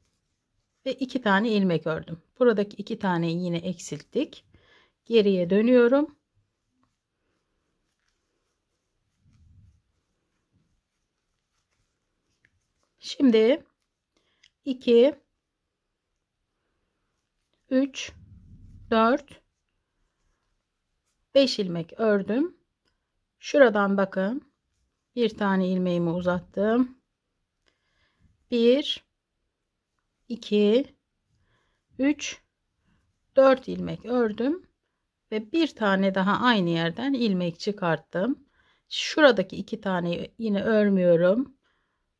ve 2 tane ilmek ördüm. Buradaki 2 taneyi yine eksilttik. Geriye dönüyorum. Şimdi 2 3 4 5 ilmek ördüm. Şuradan bakın bir tane ilmeğimi uzattım. 1 2 3 4 ilmek ördüm ve bir tane daha aynı yerden ilmek çıkarttım. Şuradaki 2 taneyi yine örmüyorum.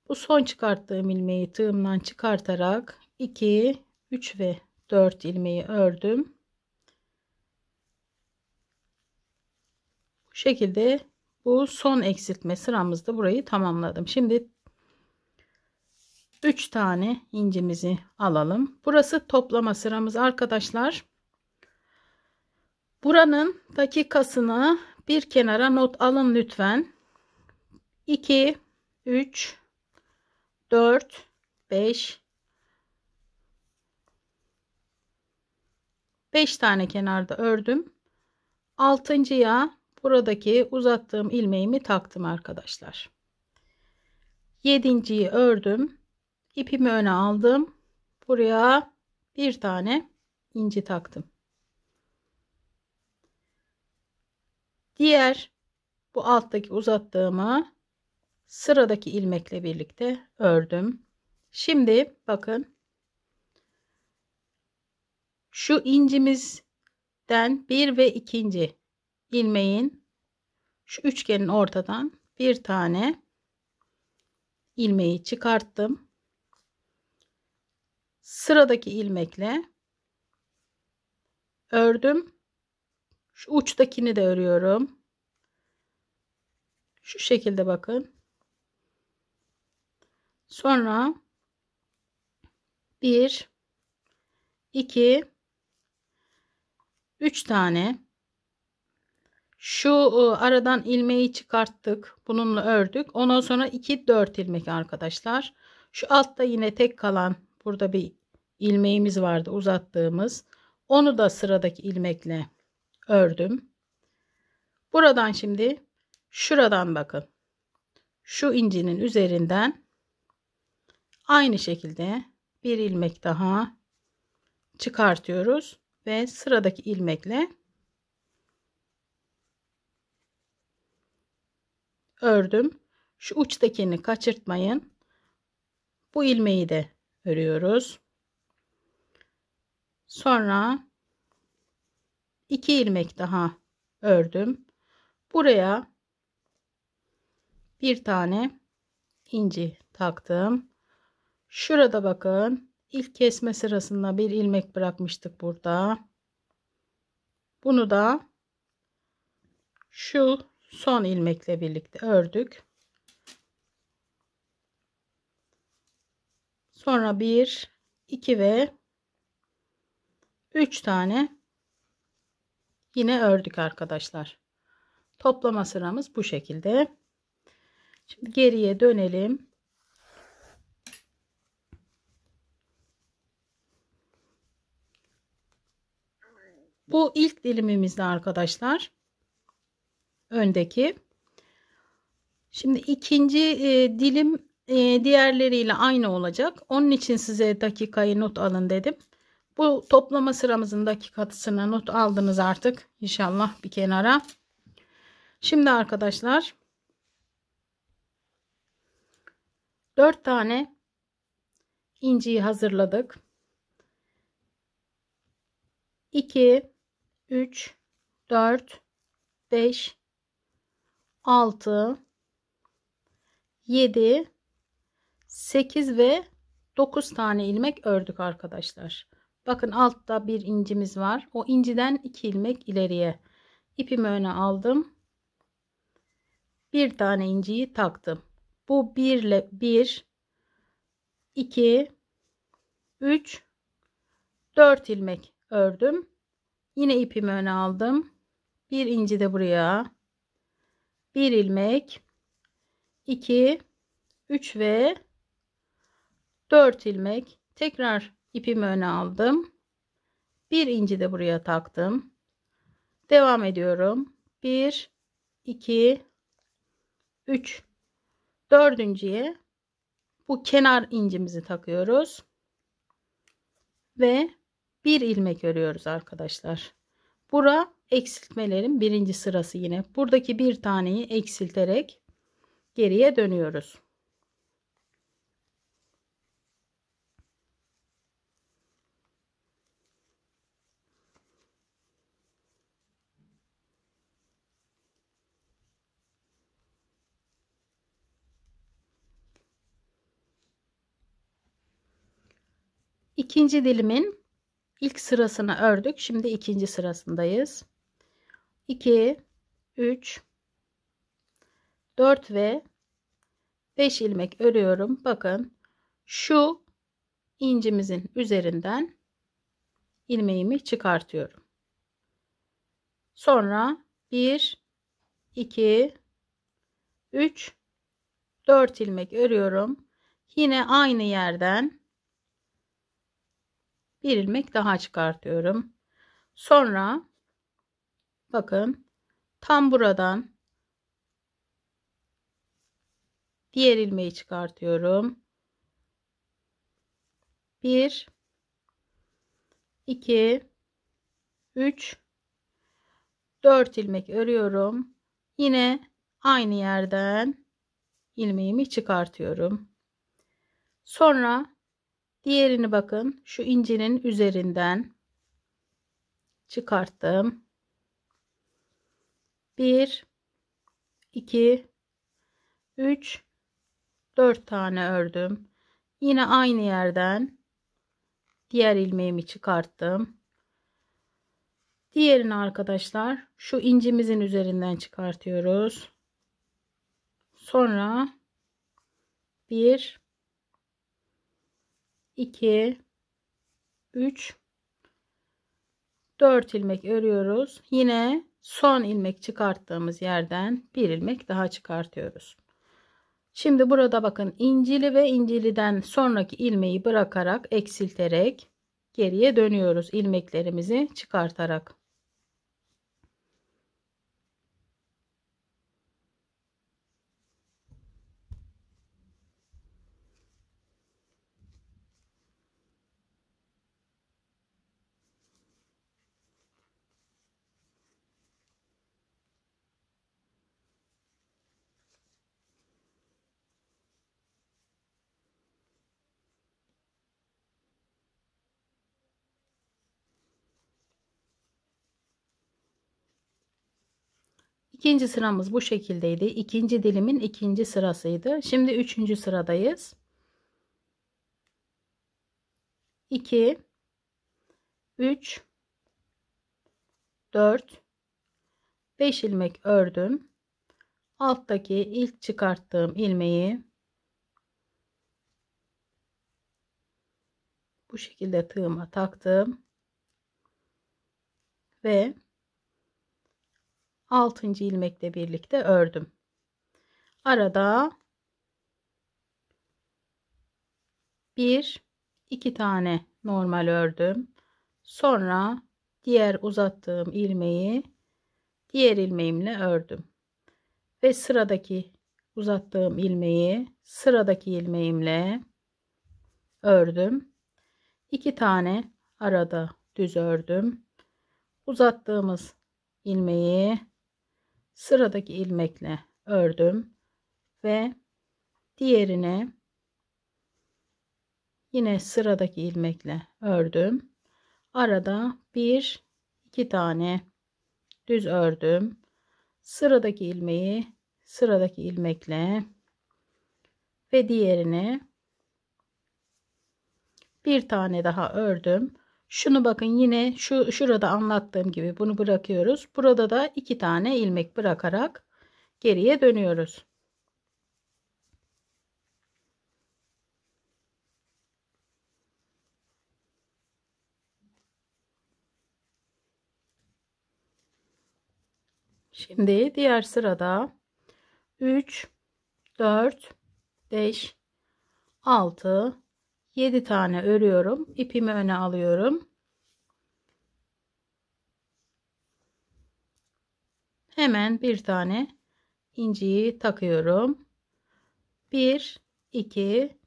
Bu son çıkarttığım ilmeği tığımdan çıkartarak 2 3 ve 4 ilmeği ördüm. Bu şekilde bu son eksiltme sıramızda burayı tamamladım. Şimdi 3 tane incimizi alalım. Burası toplama sıramız arkadaşlar. Buranın dakikasını bir kenara not alın lütfen. 2 3 4 5 tane kenarda ördüm. 6.'ya buradaki uzattığım ilmeğimi taktım arkadaşlar. Yedinciyi ördüm. İpimi öne aldım. Buraya bir tane inci taktım. Diğer bu alttaki uzattığımı sıradaki ilmekle birlikte ördüm. Şimdi bakın, şu incimizden bir ve ikinci ilmeğin şu üçgenin ortadan bir tane ilmeği çıkarttım. Sıradaki ilmekle ördüm. Şu uçtakini de örüyorum. Şu şekilde bakın. Sonra 1 2 3 tane şu aradan ilmeği çıkarttık. Bununla ördük. Ondan sonra 2 4 ilmek arkadaşlar. Şu altta yine tek kalan burada bir ilmeğimiz vardı uzattığımız. Onu da sıradaki ilmekle ördüm. Buradan şimdi şuradan bakın. Şu incinin üzerinden aynı şekilde bir ilmek daha çıkartıyoruz ve sıradaki ilmekle ördüm. Şu uçtakini kaçırtmayın. Bu ilmeği de örüyoruz. Sonra 2 ilmek daha ördüm. Buraya bir tane inci taktım. Şurada bakın, ilk kesme sırasında bir ilmek bırakmıştık burada. Bunu da şu son ilmekle birlikte ördük. Sonra 1 2 ve 3 tane yine ördük arkadaşlar. Toplama sıramız bu şekilde. Şimdi geriye dönelim. Bu ilk dilimimizde arkadaşlar. Öndeki. Şimdi ikinci dilim diğerleriyle aynı olacak. Onun için size dakikayı not alın dedim. Bu toplama sıramızın dakikasını not aldınız artık. İnşallah bir kenara. Şimdi arkadaşlar 4 tane inciyi hazırladık. 2 3 4 5 6 7 8 ve 9 tane ilmek ördük arkadaşlar. Bakın altta bir incimiz var. O inciden 2 ilmek ileriye ipimi öne aldım. Bir tane inciyi taktım. Bu 1 ile 1 2 3 4 ilmek ördüm. Yine ipimi öne aldım. Bir inci de buraya. Bir ilmek, 2 3 ve 4 ilmek. Tekrar ipimi öne aldım. Bir inci de buraya taktım. Devam ediyorum. 1 2 3 dördüncüye bu kenar incimizi takıyoruz ve bir ilmek örüyoruz arkadaşlar. Bura eksiltmelerin birinci sırası yine. Buradaki bir taneyi eksilterek geriye dönüyoruz. İkinci dilimin ilk sırasını ördük. Şimdi ikinci sırasındayız. 2 3 4 ve 5 ilmek örüyorum. Bakın şu incimizin üzerinden ilmeğimi çıkartıyorum. Sonra 1 2 3 4 ilmek örüyorum. Yine aynı yerden bir ilmek daha çıkartıyorum. Sonra bakın tam buradan Diğer ilmeği çıkartıyorum. 1 2 3 4 ilmek örüyorum. Yine aynı yerden ilmeğimi çıkartıyorum. Sonra diğerini bakın şu incinin üzerinden çıkarttım. 1 2 3 4 tane ördüm. Yine aynı yerden diğer ilmeğimi çıkarttım. Diğerini arkadaşlar şu incimizin üzerinden çıkartıyoruz. Sonra 1 2 3 4 ilmek örüyoruz. Yine son ilmek çıkarttığımız yerden bir ilmek daha çıkartıyoruz. Şimdi burada bakın incili ve inciliden sonraki ilmeği bırakarak eksilterek geriye dönüyoruz ilmeklerimizi çıkartarak. İkinci sıramız bu şekildeydi. İkinci dilimin ikinci sırasıydı. Şimdi üçüncü sıradayız. 2 3 4 5 ilmek ördüm. Alttaki ilk çıkarttığım ilmeği bu şekilde tığıma taktım ve 6. ilmekle birlikte ördüm. Arada 1 2 tane normal ördüm. Sonra diğer uzattığım ilmeği diğer ilmeğimle ördüm. Ve sıradaki uzattığım ilmeği sıradaki ilmeğimle ördüm. 2 tane arada düz ördüm. Uzattığımız ilmeği sıradaki ilmekle ördüm ve diğerine yine sıradaki ilmekle ördüm. Arada 1 2 tane düz ördüm. Sıradaki ilmeği sıradaki ilmekle ve diğerine bir tane daha ördüm. Şunu bakın yine şurada anlattığım gibi bunu bırakıyoruz. Burada da 2 tane ilmek bırakarak geriye dönüyoruz. Şimdi diğer sırada 3 4 5 6 7 tane örüyorum. İpimi öne alıyorum. Hemen bir tane inciyi takıyorum. 1 2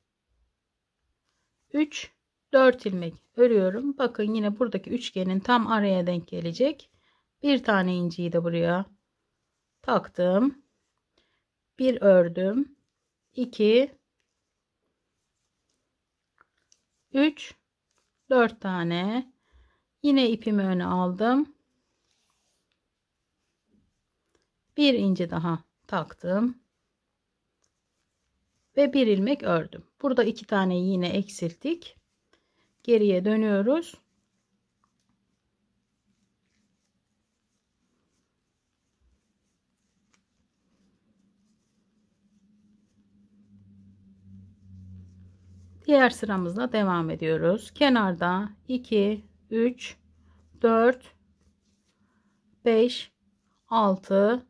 3 4 ilmek örüyorum. Bakın yine buradaki üçgenin tam araya denk gelecek. Bir tane inciyi de buraya taktım. Bir ördüm. 2 3 4 tane. Yine ipimi öne aldım. Bir inci daha taktım. Ve bir ilmek ördüm. Burada 2 tane yine eksilttik. Geriye dönüyoruz. Diğer sıramızla devam ediyoruz. Kenarda 2 3 4 5 6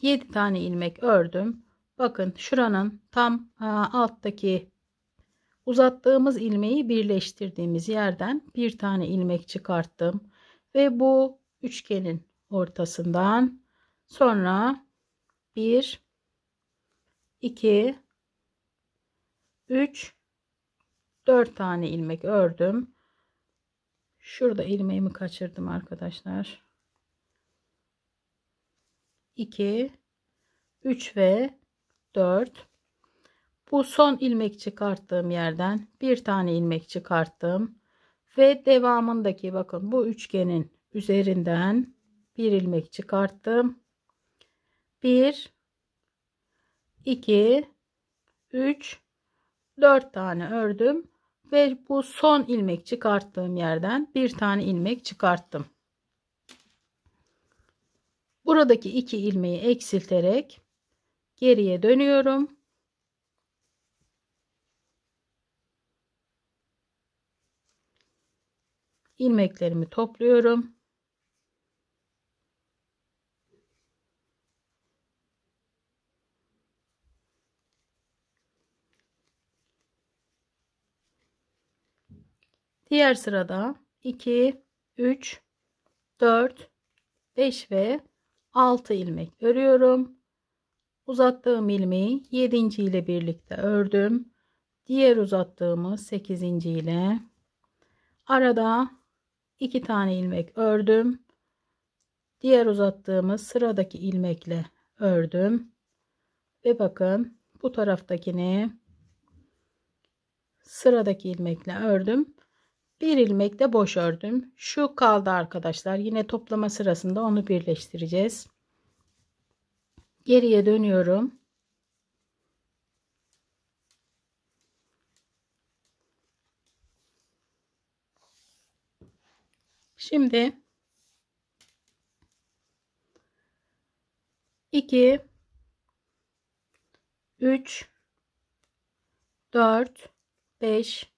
7 tane ilmek ördüm. Bakın şuranın tam alttaki uzattığımız ilmeği birleştirdiğimiz yerden bir tane ilmek çıkarttım ve bu üçgenin ortasından sonra 1 2 3 4 tane ilmek ördüm. Şurada ilmeğimi kaçırdım arkadaşlar. 2 3 ve 4. Bu son ilmek çıkarttığım yerden bir tane ilmek çıkarttım ve devamındaki bakın bu üçgenin üzerinden bir ilmek çıkarttım. 1 2 3 4 tane ördüm ve bu son ilmek çıkarttığım yerden bir tane ilmek çıkarttım. Buradaki iki ilmeği eksilterek geriye dönüyorum. İlmeklerimi topluyorum. Diğer sırada 2 3 4 5 ve 6 ilmek örüyorum. Uzattığım ilmeği 7. ile birlikte ördüm. Diğer uzattığımı 8. ile arada 2 tane ilmek ördüm. Diğer uzattığımı sıradaki ilmekle ördüm. Ve bakın bu taraftakini sıradaki ilmekle ördüm. Bir ilmek de boş ördüm. Şu kaldı arkadaşlar. Yine toplama sırasında onu birleştireceğiz. Geriye dönüyorum. Şimdi 2 3 4 5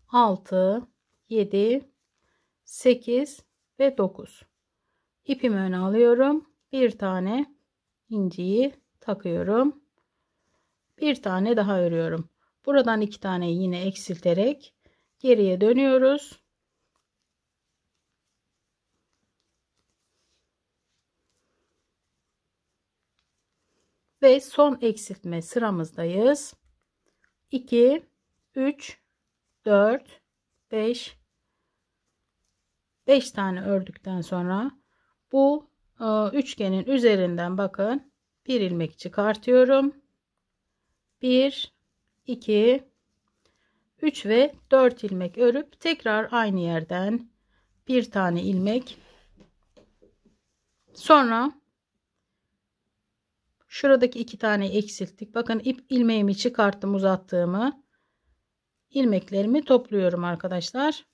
6 7 8 ve 9 ipimi öne alıyorum. Bir tane inciyi takıyorum. Bir tane daha örüyorum. Buradan iki tane yine eksilterek geriye dönüyoruz. Ve son eksiltme sıramızdayız. 2 3 4 5 tane ördükten sonra bu üçgenin üzerinden bakın bir ilmek çıkartıyorum. 1 2 3 ve 4 ilmek örüp tekrar aynı yerden bir tane ilmek, sonra şuradaki iki tane eksilttik. Bakın ilmeğimi çıkarttım, uzattığımı ilmeklerimi topluyorum arkadaşlar.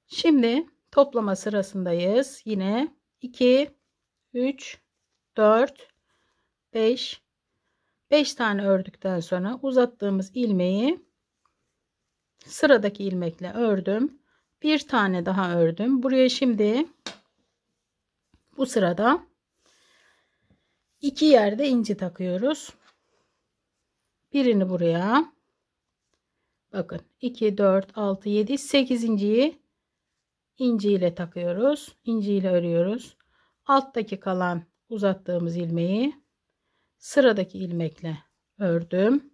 Şimdi toplama sırasındayız. Yine 2 3 4 5 tane ördükten sonra uzattığımız ilmeği sıradaki ilmekle ördüm. Bir tane daha ördüm. Buraya şimdi bu sırada iki yerde inci takıyoruz. Birini buraya, bakın 2 4 6 7 8.'yi inci ile takıyoruz. İnci ile örüyoruz. Alttaki kalan uzattığımız ilmeği sıradaki ilmekle ördüm.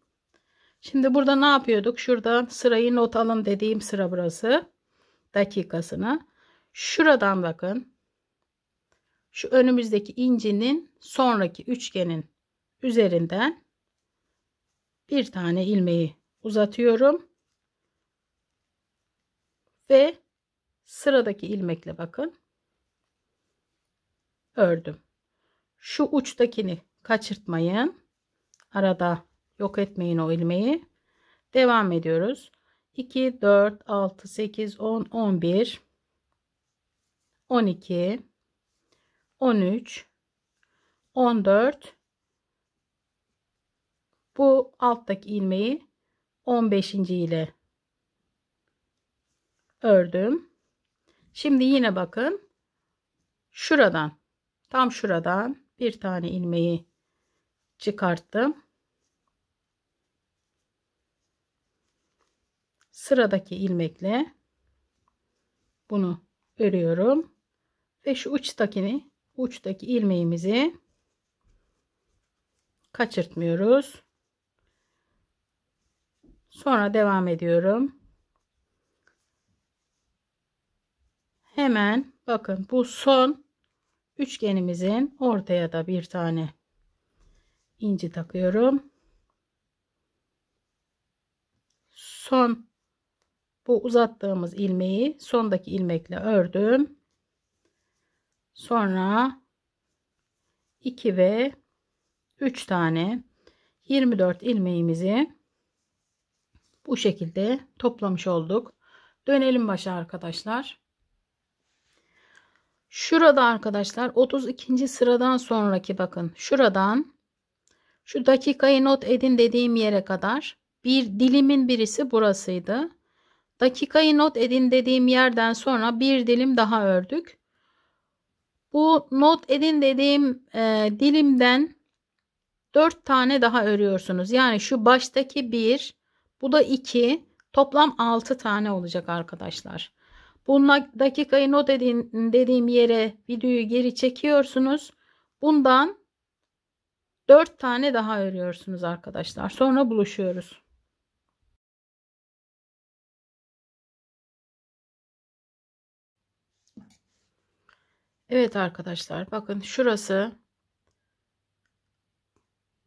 Şimdi burada ne yapıyorduk? Şurada sırayı not alın dediğim sıra burası. Dakikasına. Şuradan bakın. Şu önümüzdeki incinin sonraki üçgenin üzerinden bir tane ilmeği uzatıyorum. Ve sıradaki ilmekle bakın ördüm. Şu uçtakini kaçırtmayın. Arada yok etmeyin o ilmeği. Devam ediyoruz. 2 4 6 8 10 11 12 13 14, bu alttaki ilmeği 15. ile ördüm. Şimdi yine bakın şuradan, tam şuradan bir tane ilmeği çıkarttım. Sıradaki ilmekle bunu örüyorum ve şu uçtakini uçtaki ilmeğimizi kaçırtmıyoruz. Sonra devam ediyorum. Hemen bakın, bu son üçgenimizin ortaya da bir tane inci takıyorum. Son bu uzattığımız ilmeği sondaki ilmekle ördüm. Sonra 2 ve 3 tane 24 ilmeğimizi bu şekilde toplamış olduk. Dönelim başa arkadaşlar. Şurada arkadaşlar 32. sıradan sonraki, bakın şuradan şu dakikayı not edin dediğim yere kadar bir dilimin birisi burasıydı. Dakikayı not edin dediğim yerden sonra bir dilim daha ördük. Bu not edin dediğim dilimden 4 tane daha örüyorsunuz. Yani şu baştaki 1, bu da 2, toplam 6 tane olacak arkadaşlar. Bununla dakikayı not edin dediğim yere videoyu geri çekiyorsunuz. Bundan 4 tane daha örüyorsunuz arkadaşlar. Sonra buluşuyoruz. Evet arkadaşlar, bakın şurası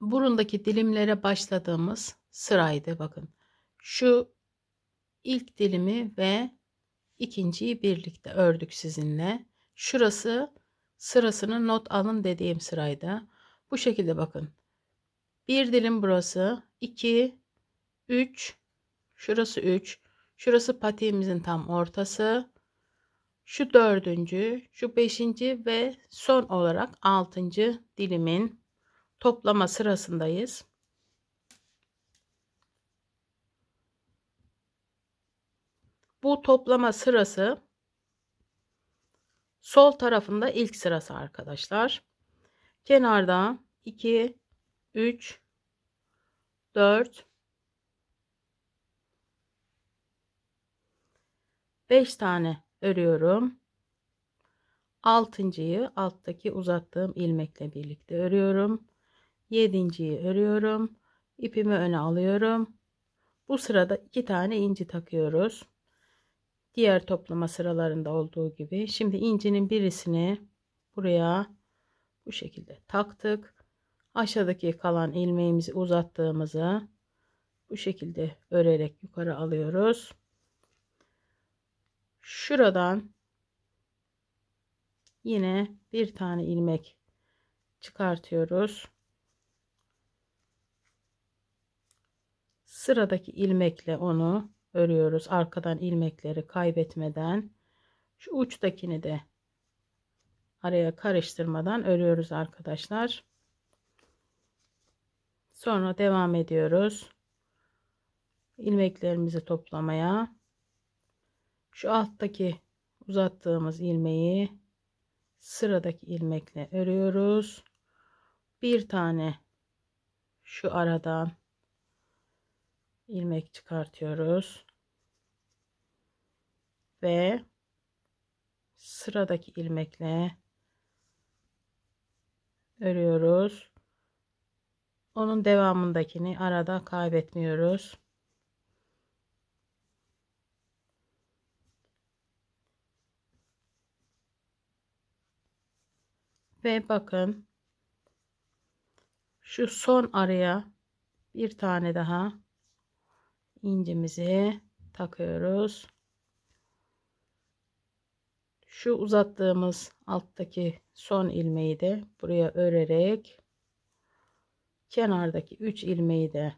burundaki dilimlere başladığımız sıraydı. Bakın şu ilk dilimi ve ikinciyi birlikte ördük sizinle. Şurası sırasını not alın dediğim sıraydı. Bu şekilde bakın. Bir dilim burası, 2, 3, şurası 3, şurası patiğimizin tam ortası, şu dördüncü, şu beşinci ve son olarak 6. dilimin toplama sırasındayız. Bu toplama sırası sol tarafında ilk sırası arkadaşlar. Kenarda 2, 3, 4, 5 tane örüyorum. 6.'yı alttaki uzattığım ilmekle birlikte örüyorum. 7.'yi örüyorum. İpimi öne alıyorum. Bu sırada 2 tane inci takıyoruz. Diğer toplama sıralarında olduğu gibi. Şimdi incinin birisini buraya bu şekilde taktık. Aşağıdaki kalan ilmeğimizi uzattığımızı bu şekilde örerek yukarı alıyoruz. Şuradan yine bir tane ilmek çıkartıyoruz. Sıradaki ilmekle onu örüyoruz. Arkadan ilmekleri kaybetmeden. Şu uçtakini de araya karıştırmadan örüyoruz arkadaşlar. Sonra devam ediyoruz ilmeklerimizi toplamaya. Şu alttaki uzattığımız ilmeği sıradaki ilmekle örüyoruz. Bir tane şu aradan ilmek çıkartıyoruz ve sıradaki ilmekle örüyoruz. Onun devamındakini arada kaybetmiyoruz. Ve bakın şu son araya bir tane daha incimizi takıyoruz. Şu uzattığımız alttaki son ilmeği de buraya örerek kenardaki 3 ilmeği de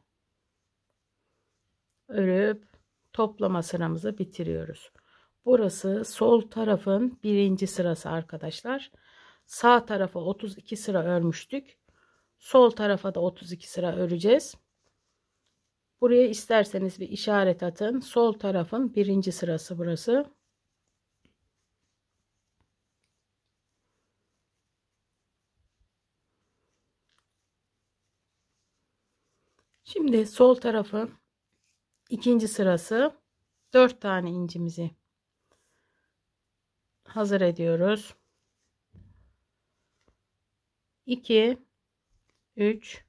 örüp toplama sıramızı bitiriyoruz. Burası sol tarafın birinci sırası arkadaşlar. Sağ tarafa 32 sıra örmüştük. Sol tarafa da 32 sıra öreceğiz. Buraya isterseniz bir işaret atın. Sol tarafın birinci sırası burası. Şimdi sol tarafın ikinci sırası, 4 tane incimizi hazır ediyoruz. 2 3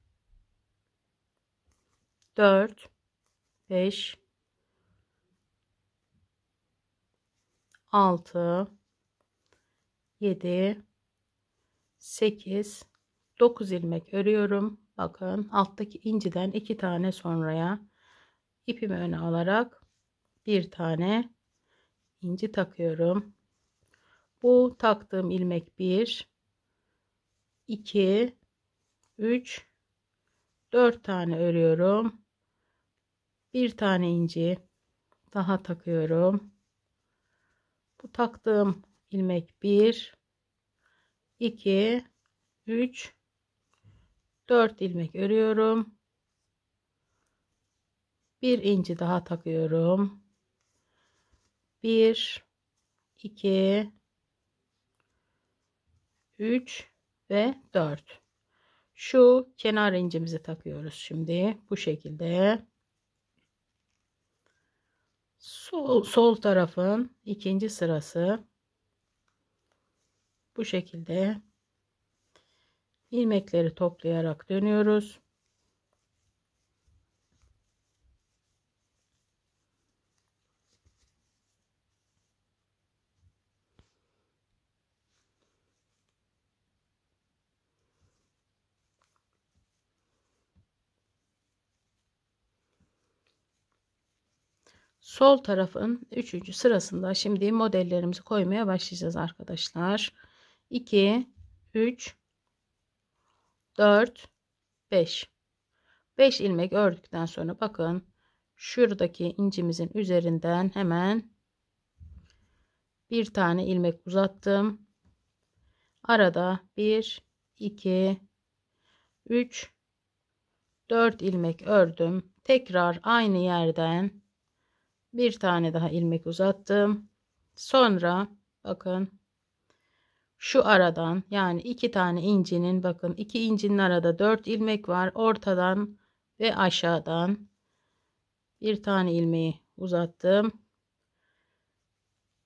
4 5 6 7 8 9 ilmek örüyorum. Bakın alttaki inciden 2 tane sonraya ipimi öne alarak bir tane inci takıyorum. Bu taktığım ilmek 1 2 3 4 tane örüyorum. Bir tane inci daha takıyorum. Bu taktığım ilmek 1 2 3 4 ilmek örüyorum. Bir inci daha takıyorum. 1 2 3 ve 4. Şu kenar incimizi takıyoruz şimdi bu şekilde. Sol tarafın ikinci sırası bu şekilde ilmekleri toplayarak dönüyoruz. Sol tarafın 3. sırasında şimdi modellerimizi koymaya başlayacağız arkadaşlar. 2 3 4 5 5 ilmek ördükten sonra bakın şuradaki incimizin üzerinden hemen bir tane ilmek uzattım. Arada 1 2 3 4 ilmek ördüm. Tekrar aynı yerden bir tane daha ilmek uzattım. Sonra bakın şu aradan yani iki tane incinin bakın iki incinin arada 4 ilmek var. Ortadan ve aşağıdan bir tane ilmeği uzattım.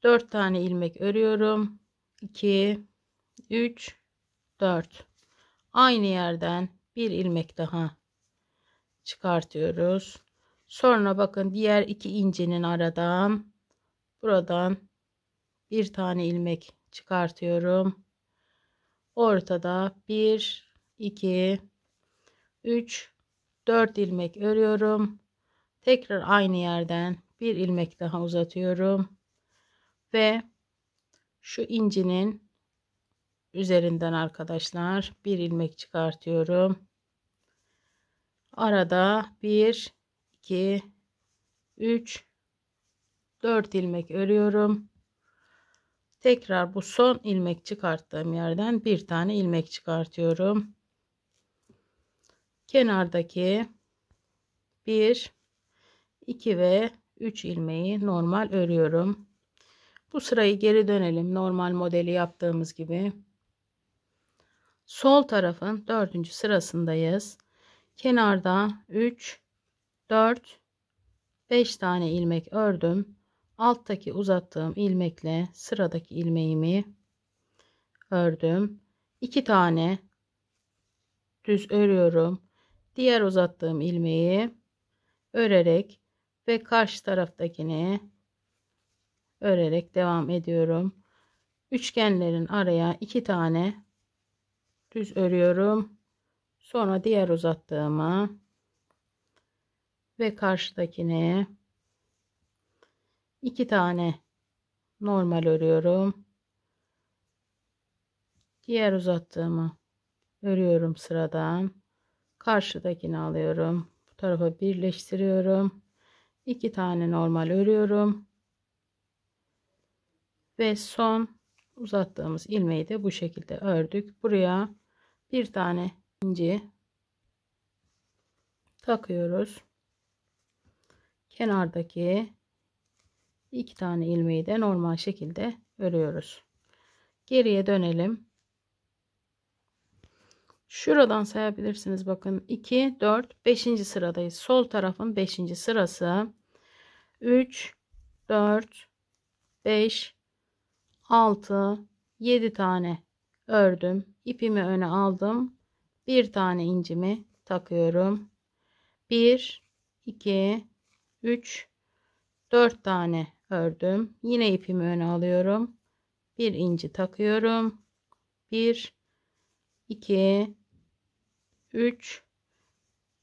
4 tane ilmek örüyorum. 2 3 4 aynı yerden bir ilmek daha çıkartıyoruz. Sonra bakın diğer iki incinin aradan buradan bir tane ilmek çıkartıyorum. Ortada 1 2 3 4 ilmek örüyorum. Tekrar aynı yerden bir ilmek daha uzatıyorum ve şu incinin üzerinden arkadaşlar bir ilmek çıkartıyorum. Arada 1 2 3 4 ilmek örüyorum. Tekrar bu son ilmek çıkarttığım yerden bir tane ilmek çıkartıyorum. Kenardaki 1 2 ve 3 ilmeği normal örüyorum. Bu sırayı geri dönelim normal modeli yaptığımız gibi. Sol tarafın 4. sırasındayız. Kenarda 3 4 5 tane ilmek ördüm. Alttaki uzattığım ilmekle sıradaki ilmeğimi ördüm. 2 tane düz örüyorum. Diğer uzattığım ilmeği örerek ve karşı taraftakini örerek devam ediyorum. Üçgenlerin araya 2 tane düz örüyorum. Sonra diğer uzattığımı ve karşıdakini 2 tane normal örüyorum. Diğer uzattığımı örüyorum sıradan. Karşıdakini alıyorum. Bu tarafa birleştiriyorum. 2 tane normal örüyorum. Ve son uzattığımız ilmeği de bu şekilde ördük. Buraya bir tane inci takıyoruz. Kenardaki 2 tane ilmeği de normal şekilde örüyoruz. Geriye dönelim. Şuradan sayabilirsiniz. Bakın 2 4 5. sıradayız. Sol tarafın 5. sırası. 3 4 5 6 7 tane ördüm. ipimi öne aldım. Bir tane incimi takıyorum. 1 2 3 4 tane ördüm. Yine ipimi öne alıyorum. Bir inci takıyorum. 1 2 3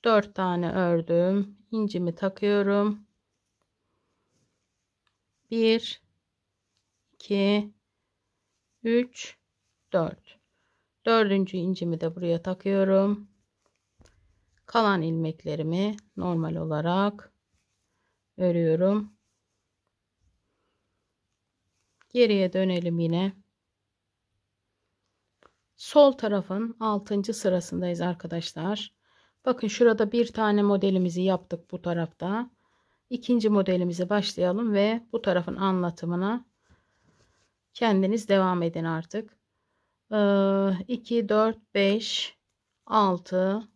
4 tane ördüm. İncimi takıyorum. 1 2 3 4. Dördüncü incimi de buraya takıyorum. Kalan ilmeklerimi normal olarak örüyorum. Geriye dönelim yine. Sol tarafın 6. sırasındayız arkadaşlar. Bakın şurada bir tane modelimizi yaptık bu tarafta. İkinci modelimize başlayalım ve bu tarafın anlatımına kendiniz devam edin artık. 2 4 5 6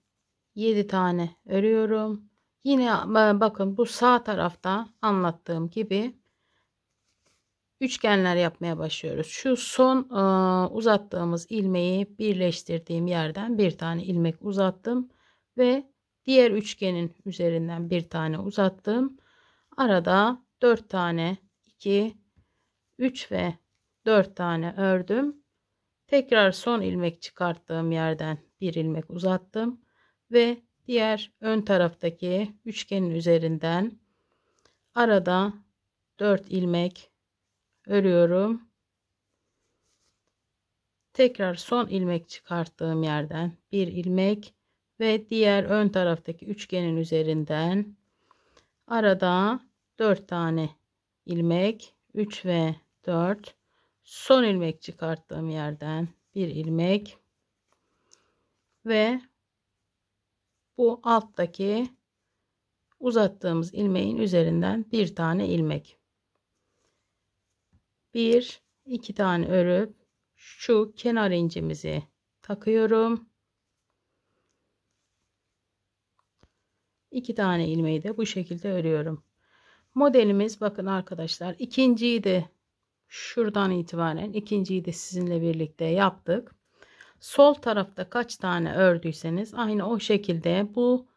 7 tane örüyorum. Yine bakın bu sağ tarafta anlattığım gibi üçgenler yapmaya başlıyoruz. Şu son uzattığımız ilmeği birleştirdiğim yerden bir tane ilmek uzattım ve diğer üçgenin üzerinden bir tane uzattım. Arada 4 tane 2 3 ve 4 tane ördüm. Tekrar son ilmek çıkarttığım yerden bir ilmek uzattım ve diğer ön taraftaki üçgenin üzerinden arada 4 ilmek örüyorum. Tekrar son ilmek çıkarttığım yerden bir ilmek ve diğer ön taraftaki üçgenin üzerinden arada 4 tane ilmek, 3 ve 4, son ilmek çıkarttığım yerden bir ilmek ve bu alttaki uzattığımız ilmeğin üzerinden bir tane ilmek. 1 2 tane örüp şu kenar incimizi takıyorum. 2 tane ilmeği de bu şekilde örüyorum. Modelimiz bakın arkadaşlar, ikinciyi de şuradan itibaren ikinciyi de sizinle birlikte yaptık. Sol tarafta kaç tane ördüyseniz aynı o şekilde bu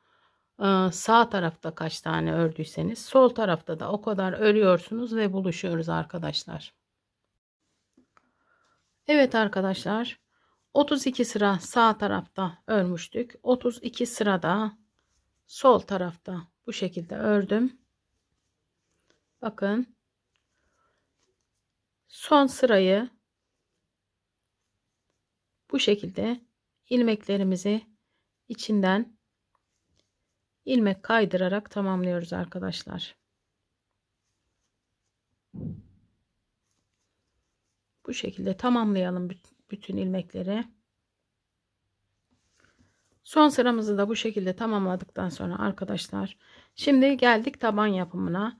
sağ tarafta kaç tane ördüyseniz sol tarafta da o kadar örüyorsunuz ve buluşuyoruz arkadaşlar. Evet arkadaşlar, 32 sıra sağ tarafta örmüştük. 32 sırada sol tarafta bu şekilde ördüm. Bakın son sırayı bu şekilde ilmeklerimizi içinden ilmek kaydırarak tamamlıyoruz arkadaşlar. Bu şekilde tamamlayalım bütün ilmekleri. Son sıramızı da bu şekilde tamamladıktan sonra arkadaşlar, şimdi geldik taban yapımına.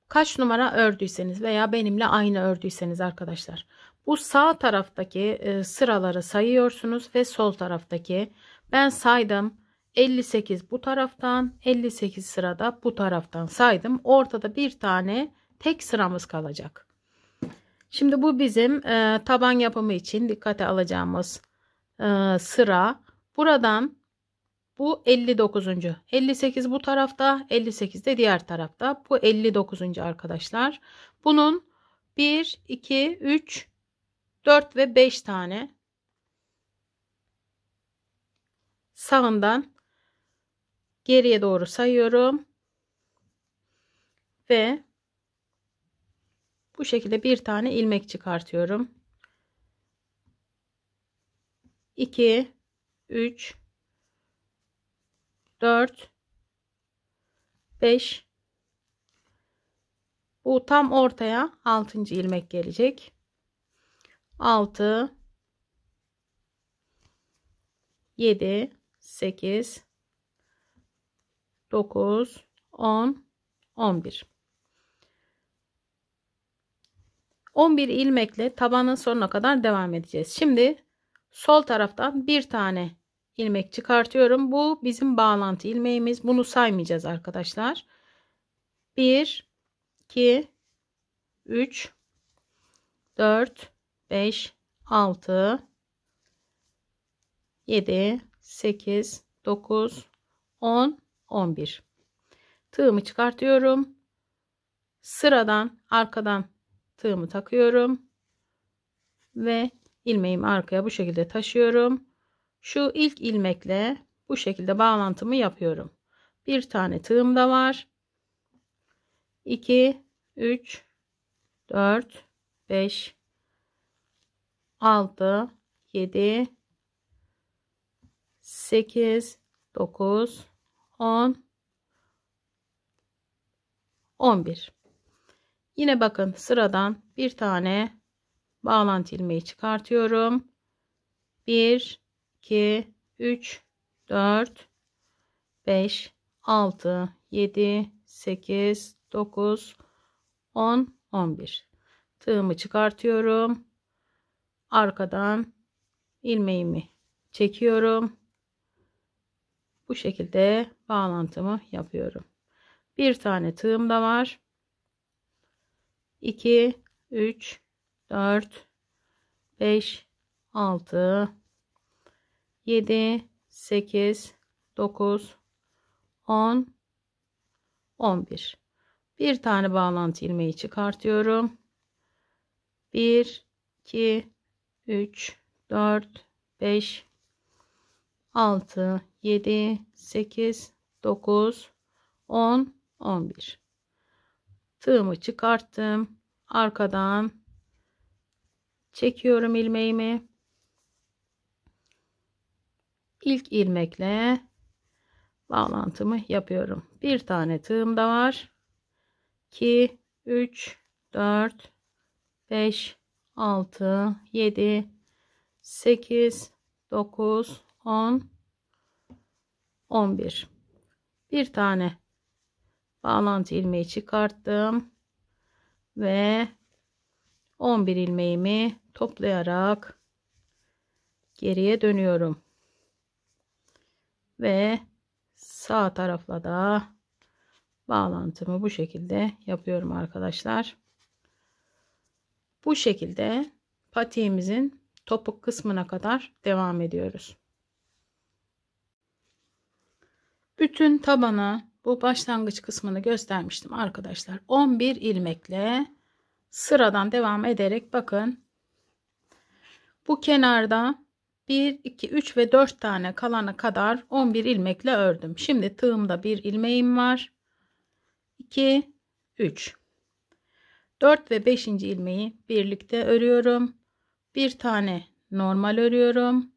Kaç numara ördüyseniz veya benimle aynı ördüyseniz arkadaşlar, bu sağ taraftaki sıraları sayıyorsunuz ve sol taraftaki, ben saydım 58 bu taraftan, 58 sırada bu taraftan saydım. Ortada bir tane tek sıramız kalacak. Şimdi bu bizim taban yapımı için dikkate alacağımız sıra. Buradan bu 59. 58 bu tarafta, 58 de diğer tarafta. Bu 59. arkadaşlar. Bunun 1 2 3 4 ve 5 tane sağından geriye doğru sayıyorum ve bu şekilde bir tane ilmek çıkartıyorum. 2 3 4 5, bu tam ortaya 6. ilmek gelecek. 6 7 8 9 10 11. 11 ilmekle tabanın sonuna kadar devam edeceğiz. Şimdi sol taraftan bir tane ilmek çıkartıyorum. Bu bizim bağlantı ilmeğimiz. Bunu saymayacağız arkadaşlar. 1 2 3 4 5 6, 7, 8, 9, 10, 11. Tığımı çıkartıyorum. Sıradan arkadan tığımı takıyorum ve ilmeğimi arkaya bu şekilde taşıyorum. Şu ilk ilmekle bu şekilde bağlantımı yapıyorum. Bir tane tığım da var. 2, 3, 4, 5, 6, 7, 8, 9, 10, 11. Yine bakın sıradan bir tane bağlantı ilmeği çıkartıyorum. 1, 2, 3, 4, 5, 6, 7, 8, 9, 10, 11. Tığımı çıkartıyorum. Arkadan ilmeğimi çekiyorum. Bu şekilde bağlantımı yapıyorum. Bir tane tığım da var. 2, 3, 4, 5, 6, 7, 8, 9, 10, 11. Bir tane bağlantı ilmeği çıkartıyorum. 1, 2, 3, 4, 5, 6, 7, 8, 9, 10, 11. Tığımı çıkarttım. Arkadan çekiyorum ilmeğimi. İlk ilmekle bağlantımı yapıyorum. Bir tane tığım da var. 2, 3, 4, 5, 6, 7, 8, 9, 10, 11. Bir tane bağlantı ilmeği çıkarttım ve 11 ilmeğimi toplayarak geriye dönüyorum ve sağ tarafla da bağlantımı bu şekilde yapıyorum arkadaşlar. Bu şekilde patiğimizin topuk kısmına kadar devam ediyoruz. Bütün tabana bu başlangıç kısmını göstermiştim arkadaşlar. 11 ilmekle sıradan devam ederek bakın. Bu kenarda 1, 2, 3 ve 4 tane kalana kadar 11 ilmekle ördüm. Şimdi tığımda bir ilmeğim var. 2, 3. 4 ve 5. ilmeği birlikte örüyorum. Bir tane normal örüyorum.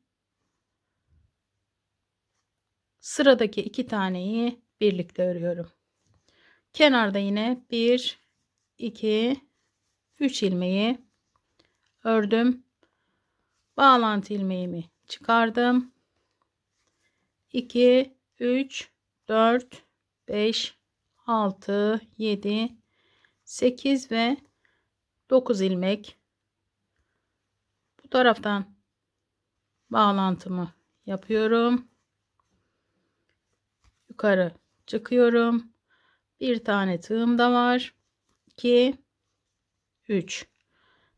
Sıradaki 2 taneyi birlikte örüyorum. Kenarda yine 1, 2, 3 ilmeği ördüm. Bağlantı ilmeğimi çıkardım. 2, 3, 4, 5, 6, 7, 8 ve 9 ilmek. Bu taraftan bağlantımı yapıyorum. Yukarı çıkıyorum. Bir tane tığım da var. 2, 3.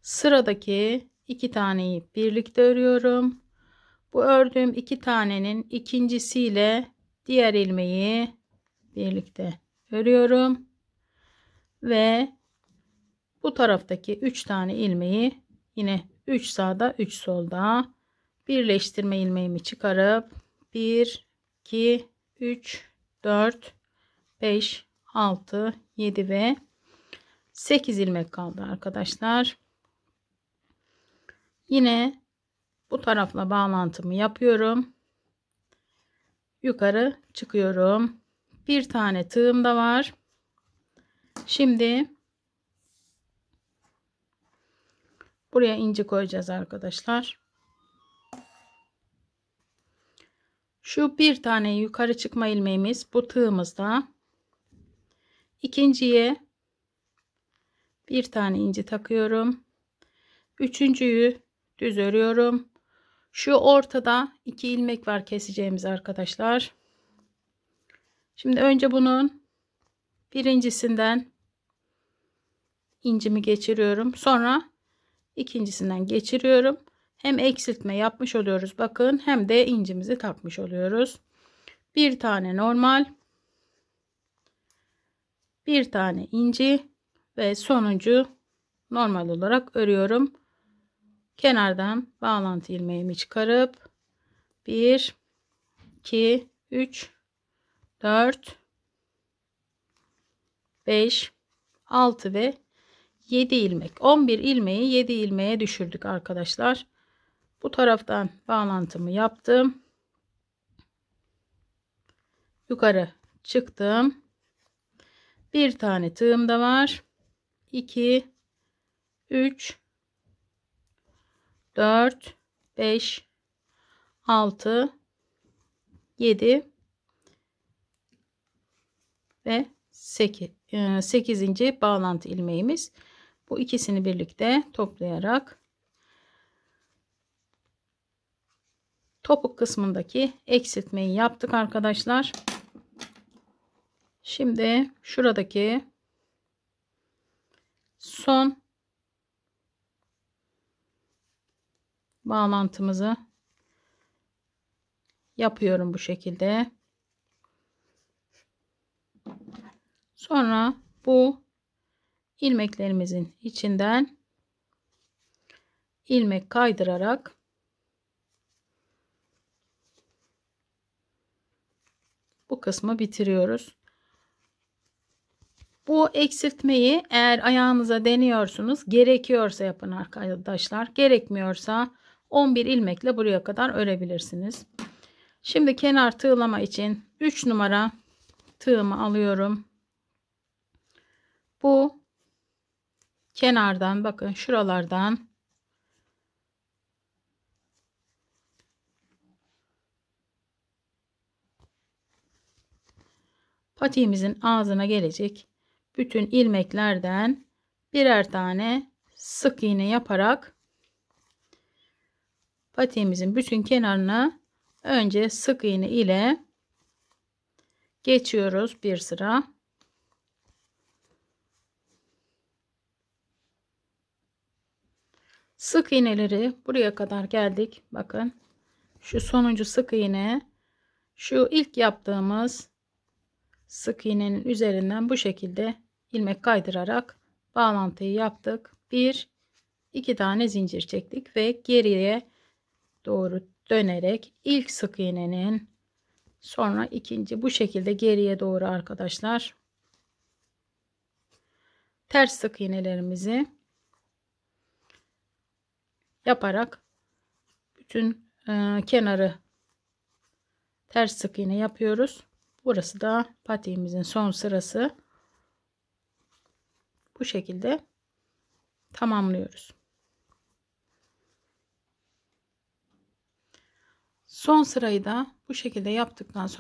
Sıradaki 2 taneyi birlikte örüyorum. Bu ördüğüm 2 tanenin ikincisiyle diğer ilmeği birlikte örüyorum ve bu taraftaki 3 tane ilmeği yine 3 sağda 3 solda birleştirme ilmeğimi çıkarıp 1, 2, 3, 4, 5, 6, 7 ve 8 ilmek kaldı arkadaşlar. Yine bu tarafla bağlantımı yapıyorum. Yukarı çıkıyorum. Bir tane tığım da var. Şimdi buraya inci koyacağız arkadaşlar. Şu bir tane yukarı çıkma ilmeğimiz bu tığımızda. İkinciye bir tane inci takıyorum. Üçüncüyü düz örüyorum. Şu ortada 2 ilmek var keseceğimiz arkadaşlar. Şimdi önce bunun birincisinden incimi geçiriyorum. Sonra ikincisinden geçiriyorum. hem eksiltme yapmış oluyoruz bakın, hem de incimizi takmış oluyoruz. Bir tane normal, bir tane inci ve sonuncu normal olarak örüyorum. Kenardan bağlantı ilmeğimi çıkarıp 1 2 3 4 5 6 ve 7 ilmek, 11 ilmeği 7 ilmeğe düşürdük arkadaşlar. Bu taraftan bağlantımı yaptım, yukarı çıktım. Bir tane tığım da var. 2 3 4 5 6 7 ve 8. bağlantı ilmeğimiz. Bu ikisini birlikte toplayarak topuk kısmındaki eksiltmeyi yaptık arkadaşlar. Şimdi şuradaki son bağlantımızı yapıyorum bu şekilde. Sonra bu ilmeklerimizin içinden ilmek kaydırarak bu kısmı bitiriyoruz. Bu eksiltmeyi eğer ayağınıza deniyorsunuz, gerekiyorsa yapın arkadaşlar. Gerekmiyorsa 11 ilmekle buraya kadar örebilirsiniz. Şimdi kenar tığlama için 3 numara tığımı alıyorum. Bu kenardan bakın, şuralardan patiğimizin ağzına gelecek bütün ilmeklerden birer tane sık iğne yaparak patiğimizin bütün kenarına önce sık iğne ile geçiyoruz bir sıra. Sık iğneleri buraya kadar geldik. Bakın şu sonuncu sık iğne, şu ilk yaptığımız sık iğnenin üzerinden bu şekilde ilmek kaydırarak bağlantıyı yaptık. 2 tane zincir çektik ve geriye doğru dönerek ilk sık iğnenin, sonra ikinci, bu şekilde geriye doğru arkadaşlar ters sık iğnelerimizi yaparak bütün kenarı ters sık iğne yapıyoruz. Burası da patiğimizin son sırası. Bu şekilde tamamlıyoruz. Son sırayı da bu şekilde yaptıktan sonra